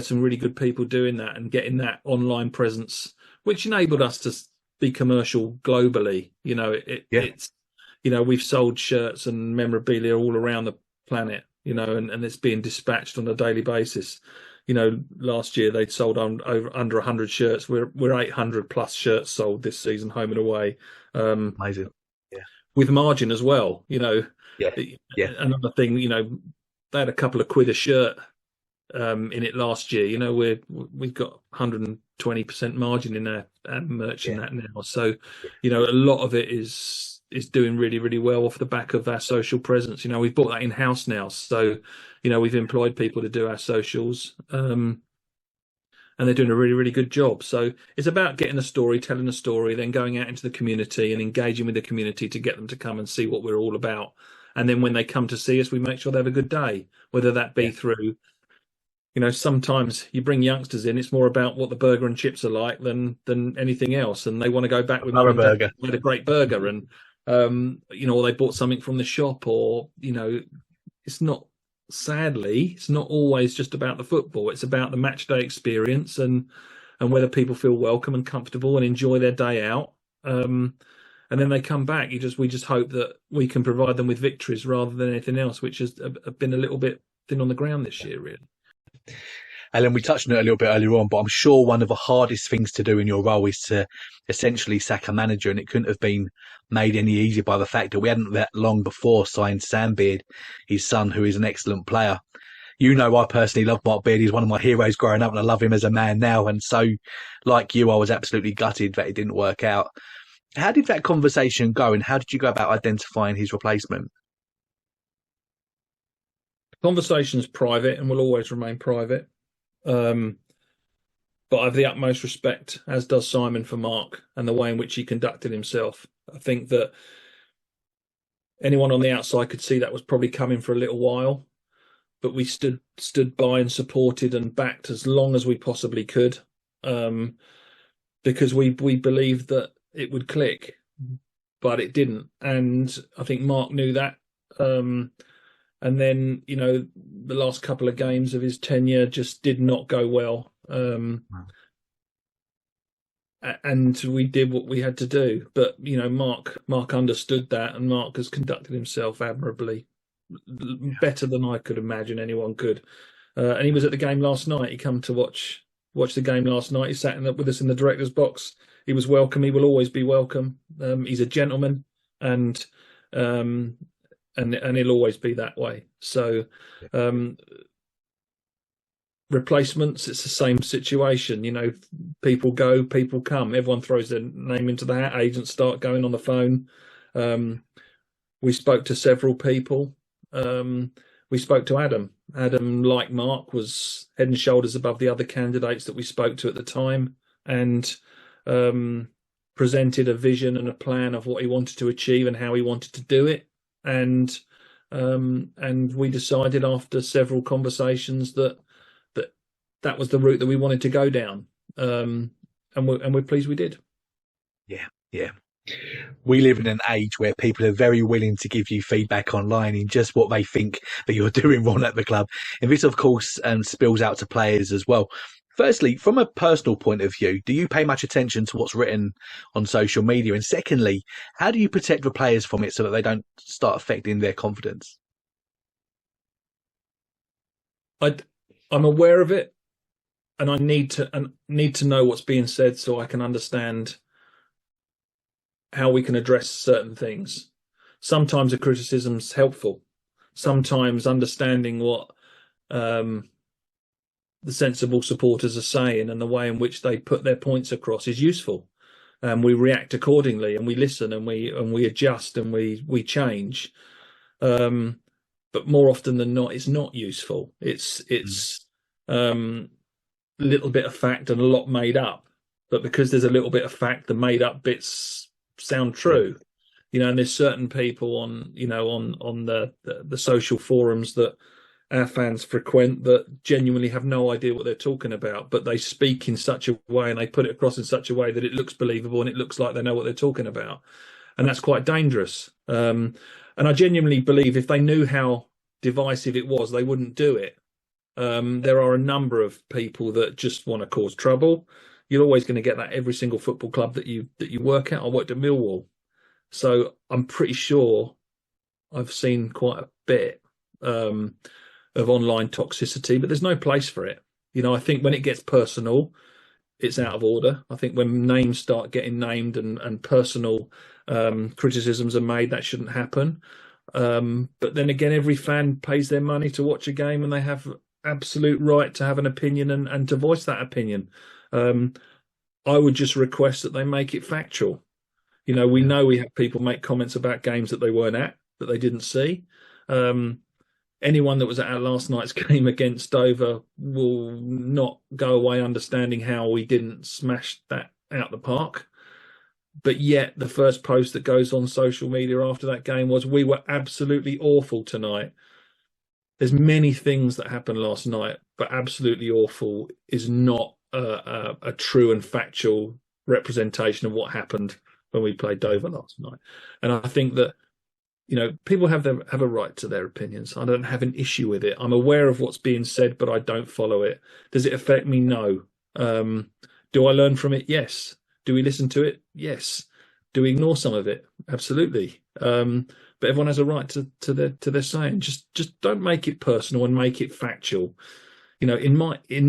some really good people doing that and getting that online presence, which enabled us to be commercial globally. It's we've sold shirts and memorabilia all around the planet, and it's being dispatched on a daily basis. Last year they'd sold under 100 shirts. We're 800 plus shirts sold this season, home and away. Amazing. With margin as well. Another thing, they had a couple of quid a shirt in it last year. We've got 120% margin in our merch in that now. So, a lot of it is doing really, really well off the back of our social presence. You know, we've brought that in house now, so you know we've employed people to do our socials, and they're doing a really, really good job. So it's about getting a story, telling a story, then going out into the community and engaging with the community to get them to come and see what we're all about. And then when they come to see us, we make sure they have a good day, whether that be through, you know, sometimes you bring youngsters in, it's more about what the burger and chips are like than anything else. And they want to go back with mum and dad. We had a great burger, and, you know, or they bought something from the shop, or, you know, it's not, sadly, it's not always just about the football. It's about the match day experience and whether people feel welcome and comfortable and enjoy their day out. And then they come back. We just hope that we can provide them with victories rather than anything else, which has been a little bit thin on the ground this year, really. Alan, we touched on it a little bit earlier on, but I'm sure one of the hardest things to do in your role is to essentially sack a manager, and it couldn't have been made any easier by the fact that we hadn't that long before signed Sam Beard, his son, who is an excellent player. You know, I personally love Mark Beard. He's one of my heroes growing up, and I love him as a man now. And so, like you, I was absolutely gutted that it didn't work out. How did that conversation go, and how did you go about identifying his replacement? Conversation's private and will always remain private. But I have the utmost respect, as does Simon, for Mark and the way in which he conducted himself. I think that anyone on the outside could see that was probably coming for a little while, but we stood by and supported and backed as long as we possibly could, because we believed that it would click, but it didn't. And I think Mark knew that. And then, you know, the last couple of games of his tenure just did not go well. And we did what we had to do. But, you know, Mark understood that, and Mark has conducted himself admirably, better than I could imagine anyone could. And he was at the game last night. He come to watch the game last night. He sat with us in the director's box. He was welcome. He will always be welcome. He's a gentleman, and he'll always be that way. So replacements, it's the same situation. You know, people go, people come. Everyone throws their name into the hat. Agents start going on the phone. We spoke to several people. We spoke to Adam. Adam, like Mark, was head and shoulders above the other candidates that we spoke to at the time, and presented a vision and a plan of what he wanted to achieve and how he wanted to do it. And we decided after several conversations that was the route that we wanted to go down, and we're pleased we did. Yeah. We live in an age where people are very willing to give you feedback online in just what they think that you're doing wrong at the club, and this, of course, spills out to players as well. Firstly, from a personal point of view, do you pay much attention to what's written on social media? And secondly, how do you protect the players from it so that they don't start affecting their confidence? I'm aware of it, and I need to know what's being said so I can understand how we can address certain things. Sometimes a criticism's helpful. Sometimes understanding what the sensible supporters are saying and the way in which they put their points across is useful. We react accordingly, and we listen, and we adjust, and we change. But more often than not, it's not useful. It's a little bit of fact and a lot made up. But because there's a little bit of fact, the made up bits sound true. You know, and there's certain people on the social forums that our fans frequent that genuinely have no idea what they're talking about, but they speak in such a way and they put it across in such a way that it looks believable and it looks like they know what they're talking about. And that's quite dangerous. And I genuinely believe if they knew how divisive it was, they wouldn't do it. There are a number of people that just want to cause trouble. You're always going to get that every single football club that you work at. I worked at Millwall, so I'm pretty sure I've seen quite a bit of online toxicity, but there's no place for it. You know, I think when it gets personal, it's out of order. I think when names start getting named and personal criticisms are made, that shouldn't happen. But then again, every fan pays their money to watch a game, and they have absolute right to have an opinion and to voice that opinion. I would just request that they make it factual. You know, we know we have people make comments about games that they weren't at, that they didn't see. Anyone that was at our last night's game against Dover will not go away understanding how we didn't smash that out the park. But yet the first post that goes on social media after that game was, we were absolutely awful tonight. There's many things that happened last night, but absolutely awful is not a true and factual representation of what happened when we played Dover last night. And I think that, you know, people have a right to their opinions. I don't have an issue with it. I'm aware of what's being said, but I don't follow it. Does it affect me? No. Do I learn from it? Yes. Do we listen to it? Yes. Do we ignore some of it? Absolutely. But everyone has a right to their saying. Just don't make it personal and make it factual. You know, in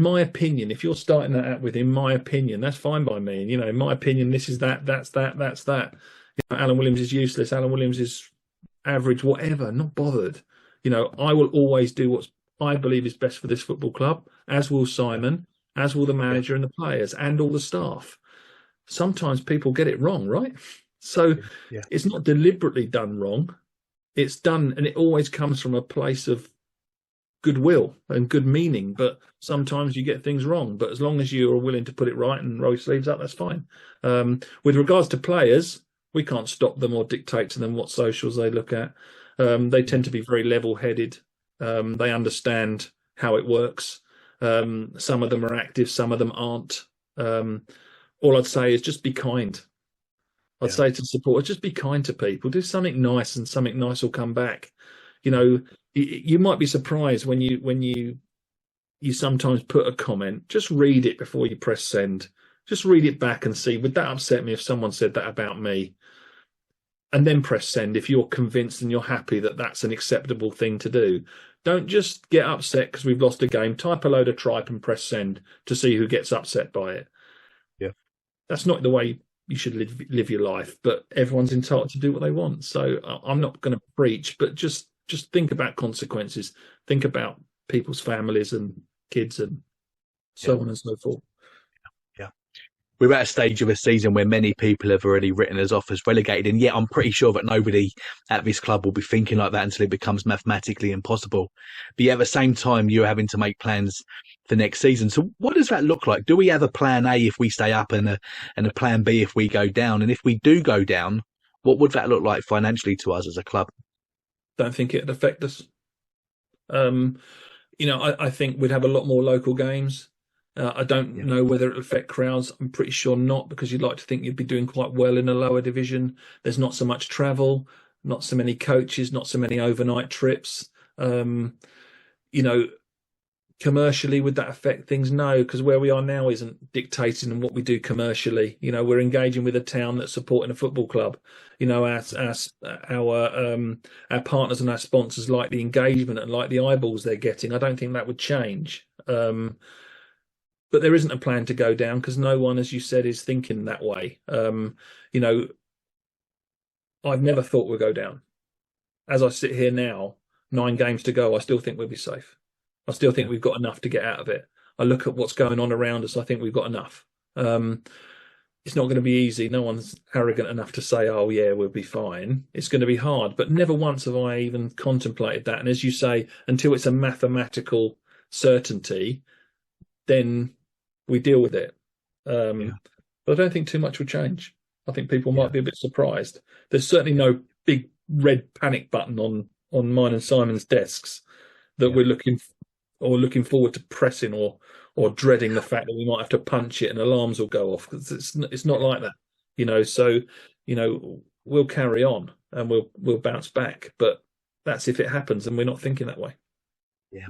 my opinion, if you're starting that out with "in my opinion," that's fine by me. You know, in my opinion, this is that, that's that, that's that. You know, Alan Williams is useless. Alan Williams is average, whatever. Not bothered. You know, I will always do what I believe is best for this football club, as will Simon, as will the manager and the players and all the staff. Sometimes people get it wrong, right? So It's not deliberately done wrong. It's done, and it always comes from a place of goodwill and good meaning. But sometimes you get things wrong. But as long as you are willing to put it right and roll your sleeves up, that's fine. With regards to players, we can't stop them or dictate to them what socials they look at. They tend to be very level-headed. They understand how it works. Some of them are active, some of them aren't. All I'd say is just be kind. I'd say to supporters, just be kind to people. Do something nice, and something nice will come back. You know, you might be surprised when you sometimes put a comment. Just read it before you press send. Just read it back and see, would that upset me if someone said that about me? And then press send if you're convinced and you're happy that that's an acceptable thing to do. Don't just get upset because we've lost a game. Type a load of tripe and press send to see who gets upset by it. Yeah, that's not the way you should live your life, but everyone's entitled to do what they want. So I'm not going to preach, but just think about consequences. Think about people's families and kids and so on and so forth. Yeah. We're at a stage of a season where many people have already written us off as relegated, and yet I'm pretty sure that nobody at this club will be thinking like that until it becomes mathematically impossible. But yet at the same time, you're having to make plans for next season. So what does that look like? Do we have a plan A if we stay up and a plan B if we go down? And if we do go down, what would that look like financially to us as a club? Don't think it'd affect us. You know, I think we'd have a lot more local games. I don't know whether it'll affect crowds. I'm pretty sure not, because you'd like to think you'd be doing quite well in a lower division. There's not so much travel, not so many coaches, not so many overnight trips. You know, commercially, would that affect things? No, because where we are now isn't dictating what we do commercially. You know, we're engaging with a town that's supporting a football club. You know, our partners and our sponsors like the engagement and like the eyeballs they're getting. I don't think that would change. But there isn't a plan to go down because no one, as you said, is thinking that way. You know, I've never thought we'll go down. As I sit here now, 9 games to go, I still think we'll be safe. I still think we've got enough to get out of it. I look at what's going on around us. I think we've got enough. It's not going to be easy. No one's arrogant enough to say, oh, yeah, we'll be fine. It's going to be hard. But never once have I even contemplated that. And as you say, until it's a mathematical certainty, then we deal with it. But I don't think too much will change. I think people might be a bit surprised. There's certainly no big red panic button on mine and Simon's desks that we're looking forward to pressing or dreading the fact that we might have to punch it and alarms will go off, because it's not like that, you know. So, you know, we'll carry on and we'll bounce back, but that's if it happens, and we're not thinking that way. Yeah.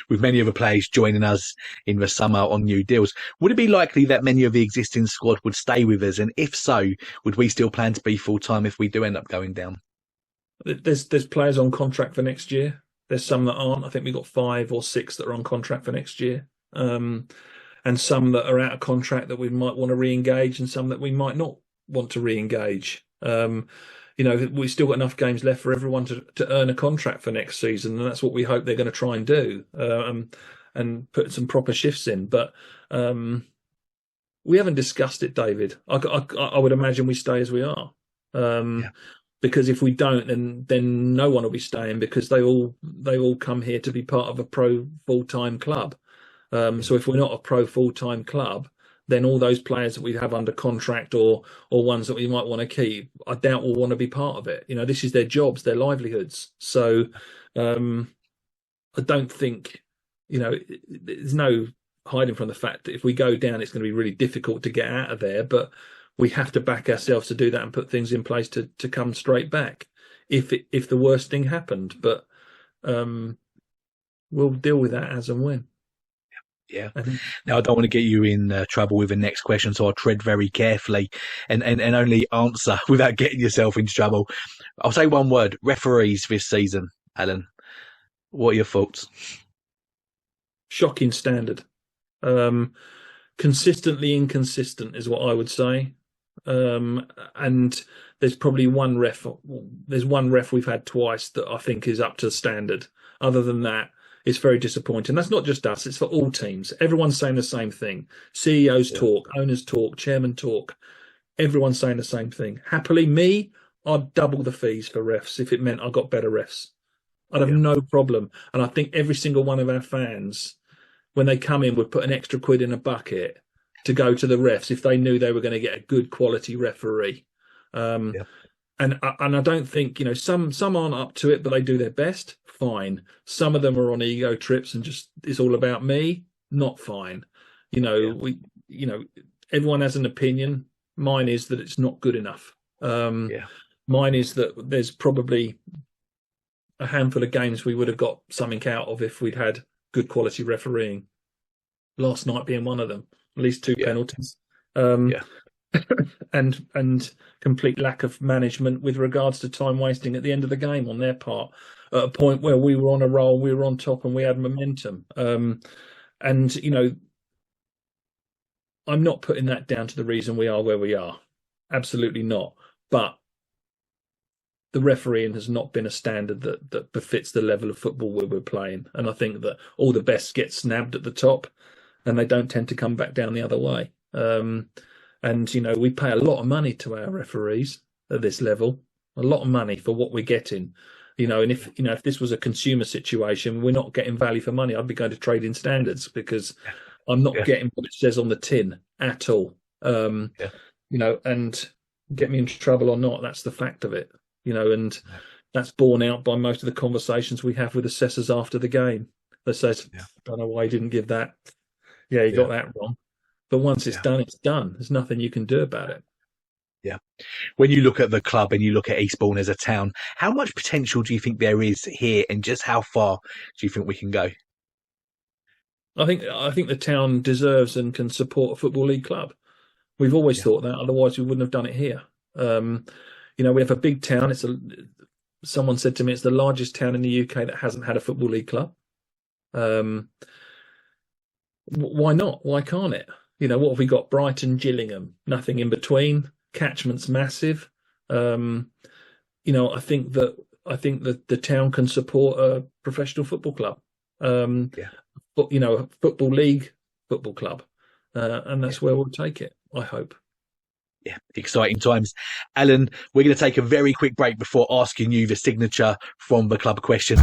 With many of the players joining us in the summer on new deals, would it be likely that many of the existing squad would stay with us? And if so, would we still plan to be full-time if we do end up going down? There's players on contract for next year. There's some that aren't. I think we've got 5 or 6 that are on contract for next year. And some that are out of contract that we might want to re-engage, and some that we might not want to re-engage. You know, we've still got enough games left for everyone to earn a contract for next season, and that's what we hope they're going to try and do, and put some proper shifts in. But we haven't discussed it, David. I would imagine we stay as we are. Yeah. Because if we don't, then no one will be staying, because they all come here to be part of a pro full-time club. So if we're not a pro full-time club, then all those players that we have under contract or ones that we might want to keep, I doubt will want to be part of it. This is their jobs, their livelihoods. So I don't think, there's no hiding from the fact that if we go down, it's going to be really difficult to get out of there. But we have to back ourselves to do that and put things in place to come straight back if the worst thing happened. But we'll deal with that as and when. Yeah. Now, I don't want to get you in trouble with the next question, so I'll tread very carefully and only answer without getting yourself into trouble. I'll say one word: referees this season. Alan, what are your thoughts? Shocking standard. Consistently inconsistent is what I would say. And there's probably one ref. There's one ref we've had twice that I think is up to standard. Other than that, it's very disappointing. That's not just us, it's for all teams. Everyone's saying the same thing. CEOs talk, owners talk, chairman talk. Everyone's saying the same thing. Happily, I'd double the fees for refs if it meant I got better refs. I'd have no problem. And I think every single one of our fans, when they come in, would put an extra quid in a bucket to go to the refs if they knew they were going to get a good quality referee. And I don't think, some aren't up to it, but they do their best. Fine. Some of them are on ego trips and just it's all about me. Not fine. Everyone has an opinion. Mine is that it's not good enough. Mine is that there's probably a handful of games we would have got something out of if we'd had good quality refereeing. Last night being one of them. At least two penalties. And complete lack of management with regards to time wasting at the end of the game on their part, at a point where we were on a roll, we were on top, and we had momentum. I'm not putting that down to the reason we are where we are. Absolutely not. But the refereeing has not been a standard that befits the level of football we're playing. And I think that all the best get snabbed at the top, and they don't tend to come back down the other way. And, we pay a lot of money to our referees at this level, a lot of money for what we're getting, and if this was a consumer situation, we're not getting value for money. I'd be going to trading standards because I'm not getting what it says on the tin at all. And get me into trouble or not, that's the fact of it, and that's borne out by most of the conversations we have with assessors after the game. They say, I don't know why you didn't give that. Yeah, you got that wrong. But once it's done, it's done. There's nothing you can do about it. Yeah. When you look at the club and you look at Eastbourne as a town, how much potential do you think there is here, and just how far do you think we can go? I think the town deserves and can support a Football League club. We've always thought that. Otherwise, we wouldn't have done it here. We have a big town. Someone said to me, it's the largest town in the UK that hasn't had a Football League club. Why not? Why can't it? What have we got? Brighton, Gillingham, nothing in between. Catchment's massive. I think that the town can support a professional football club. But a Football League football club, and that's where we'll take it, I hope. Yeah, exciting times. Alan, we're going to take a very quick break before asking you the signature from the club question.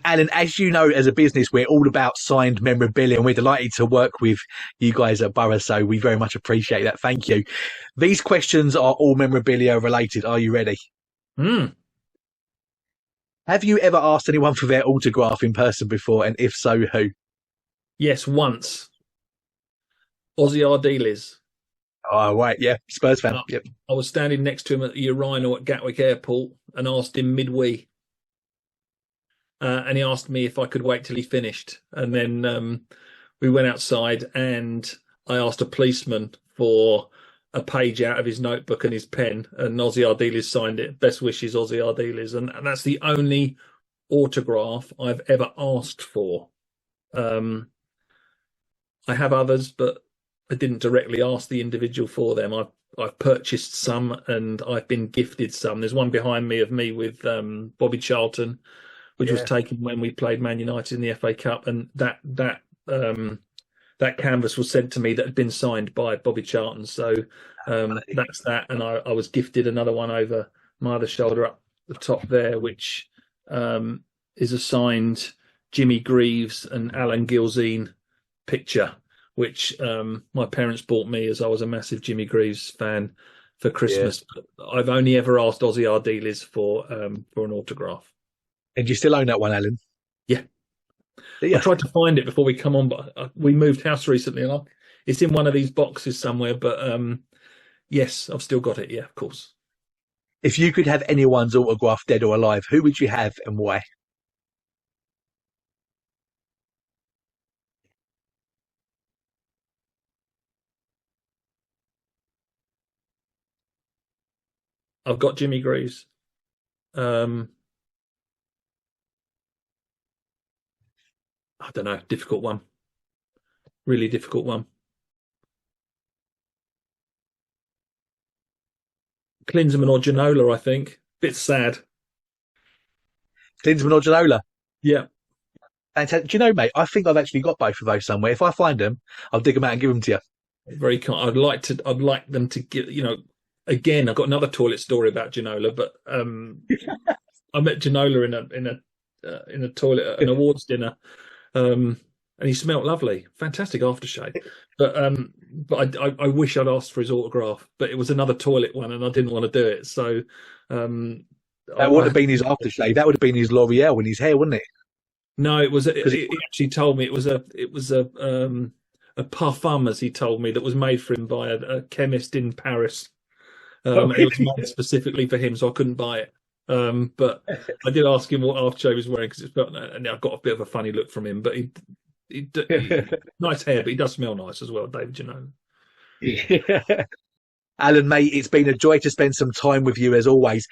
Alan, as you know, as a business, we're all about signed memorabilia, and we're delighted to work with you guys at Borough, so we very much appreciate that. Thank you. These questions are all memorabilia related. Are you ready? Have you ever asked anyone for their autograph in person before, and if so, who? Yes, once. Ozzy Ardiles. Oh, right, yeah, Spurs fan. Yep. I was standing next to him at the urinal at Gatwick Airport and asked him mid-wee. And he asked me if I could wait till he finished. And then we went outside and I asked a policeman for a page out of his notebook and his pen, and Ozzy Ardiles signed it. Best wishes, Ozzy Ardiles. And that's the only autograph I've ever asked for. I have others, but didn't directly ask the individual for them. I've purchased some and I've been gifted some. There's one behind me of me with Bobby Charlton, which was taken when we played Man United in the FA Cup, and that canvas was sent to me that had been signed by Bobby Charlton. So that's that, and I was gifted another one over my other shoulder up the top there, which is a signed Jimmy Greaves and Alan Gilzine picture, which my parents bought me as I was a massive Jimmy Greaves fan for Christmas. Yeah. I've only ever asked Ozzy Ardiles for an autograph. And you still own that one, Alan? Yeah. I tried to find it before we come on, but we moved house recently, and it's in one of these boxes somewhere. But yes, I've still got it. Yeah, of course. If you could have anyone's autograph, dead or alive, who would you have and why? I've got Jimmy Greaves. I don't know. Difficult one. Really difficult one. Klinsmann or Ginola, I think. Bit sad. Klinsmann or Ginola? Yeah. Fantastic. Do you know, mate, I think I've actually got both of those somewhere. If I find them, I'll dig them out and give them to you. Very kind. I'd like them to get, again, I've got another toilet story about Ginola, but I met Ginola in a toilet at an awards dinner. And he smelt lovely, fantastic aftershave. But I wish I'd asked for his autograph, but it was another toilet one, and I didn't want to do it. So that wouldn't have been his aftershave. That would have been his L'Oreal in his hair, wouldn't it? No, it was. He actually told me it was a parfum, as he told me, that was made for him by a chemist in Paris. It was made specifically for him, so I couldn't buy it. But I did ask him what aftershave he was wearing, and I got a bit of a funny look from him. But he nice hair, but he does smell nice as well, David. Yeah. Alan, mate, it's been a joy to spend some time with you as always.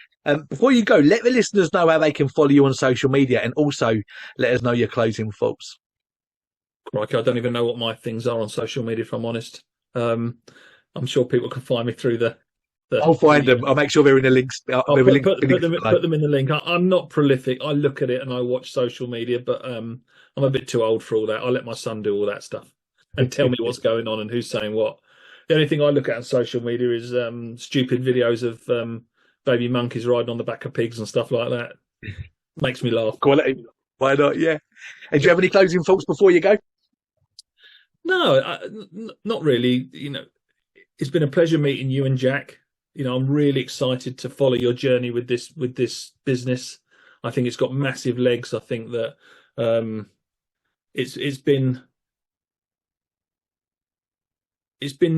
Before you go, let the listeners know how they can follow you on social media, and also let us know your closing thoughts. Crikey, I don't even know what my things are on social media, if I'm honest. I'm sure people can find me through the I'll find them. I'll make sure they're in the links. Put them in the link. I'm not prolific. I look at it and I watch social media, but I'm a bit too old for all that. I let my son do all that stuff and tell me what's going on and who's saying what. The only thing I look at on social media is stupid videos of baby monkeys riding on the back of pigs and stuff like that. Makes me laugh. Quality. Why not? Yeah. And do you have any closing thoughts before you go? No, not really. It's been a pleasure meeting you and Jack. I'm really excited to follow your journey with this business. I think it's got massive legs. I think that it's been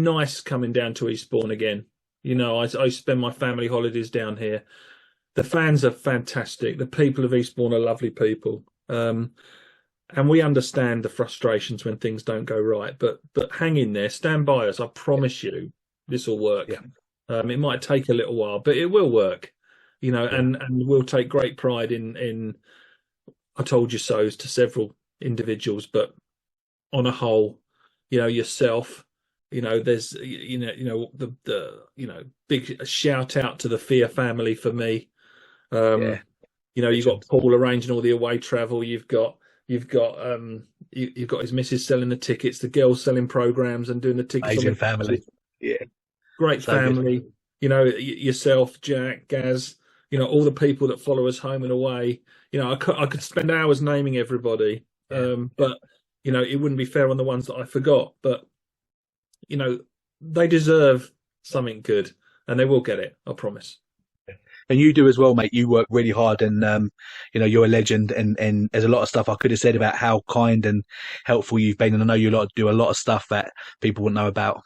nice coming down to Eastbourne again. I spend my family holidays down here. The fans are fantastic. The people of Eastbourne are lovely people. And we understand the frustrations when things don't go right. But hang in there, stand by us. I promise you this will work. Yeah. It might take a little while, but it will work, and we'll take great pride in I told you so's to several individuals, but on a whole, yourself, there's, the big shout out to the Fear family for me. You've got Paul arranging all the away travel. You've got his missus selling the tickets, the girls selling programs and doing the tickets. Amazing family. Yeah. Great family, yourself, Jack, Gaz, all the people that follow us home and away. I could spend hours naming everybody, but it wouldn't be fair on the ones that I forgot. But they deserve something good, and they will get it. I promise. And you do as well, mate. You work really hard, and you're a legend. And there's a lot of stuff I could have said about how kind and helpful you've been. And I know you do a lot of stuff that people wouldn't know about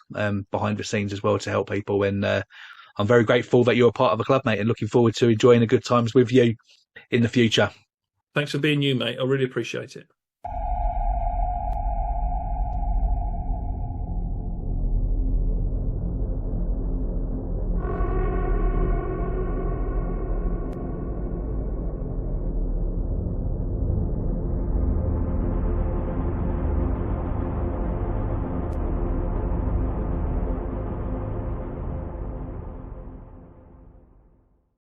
behind the scenes as well to help people. And I'm very grateful that you're a part of the club, mate, and looking forward to enjoying the good times with you in the future. Thanks for being you, mate. I really appreciate it.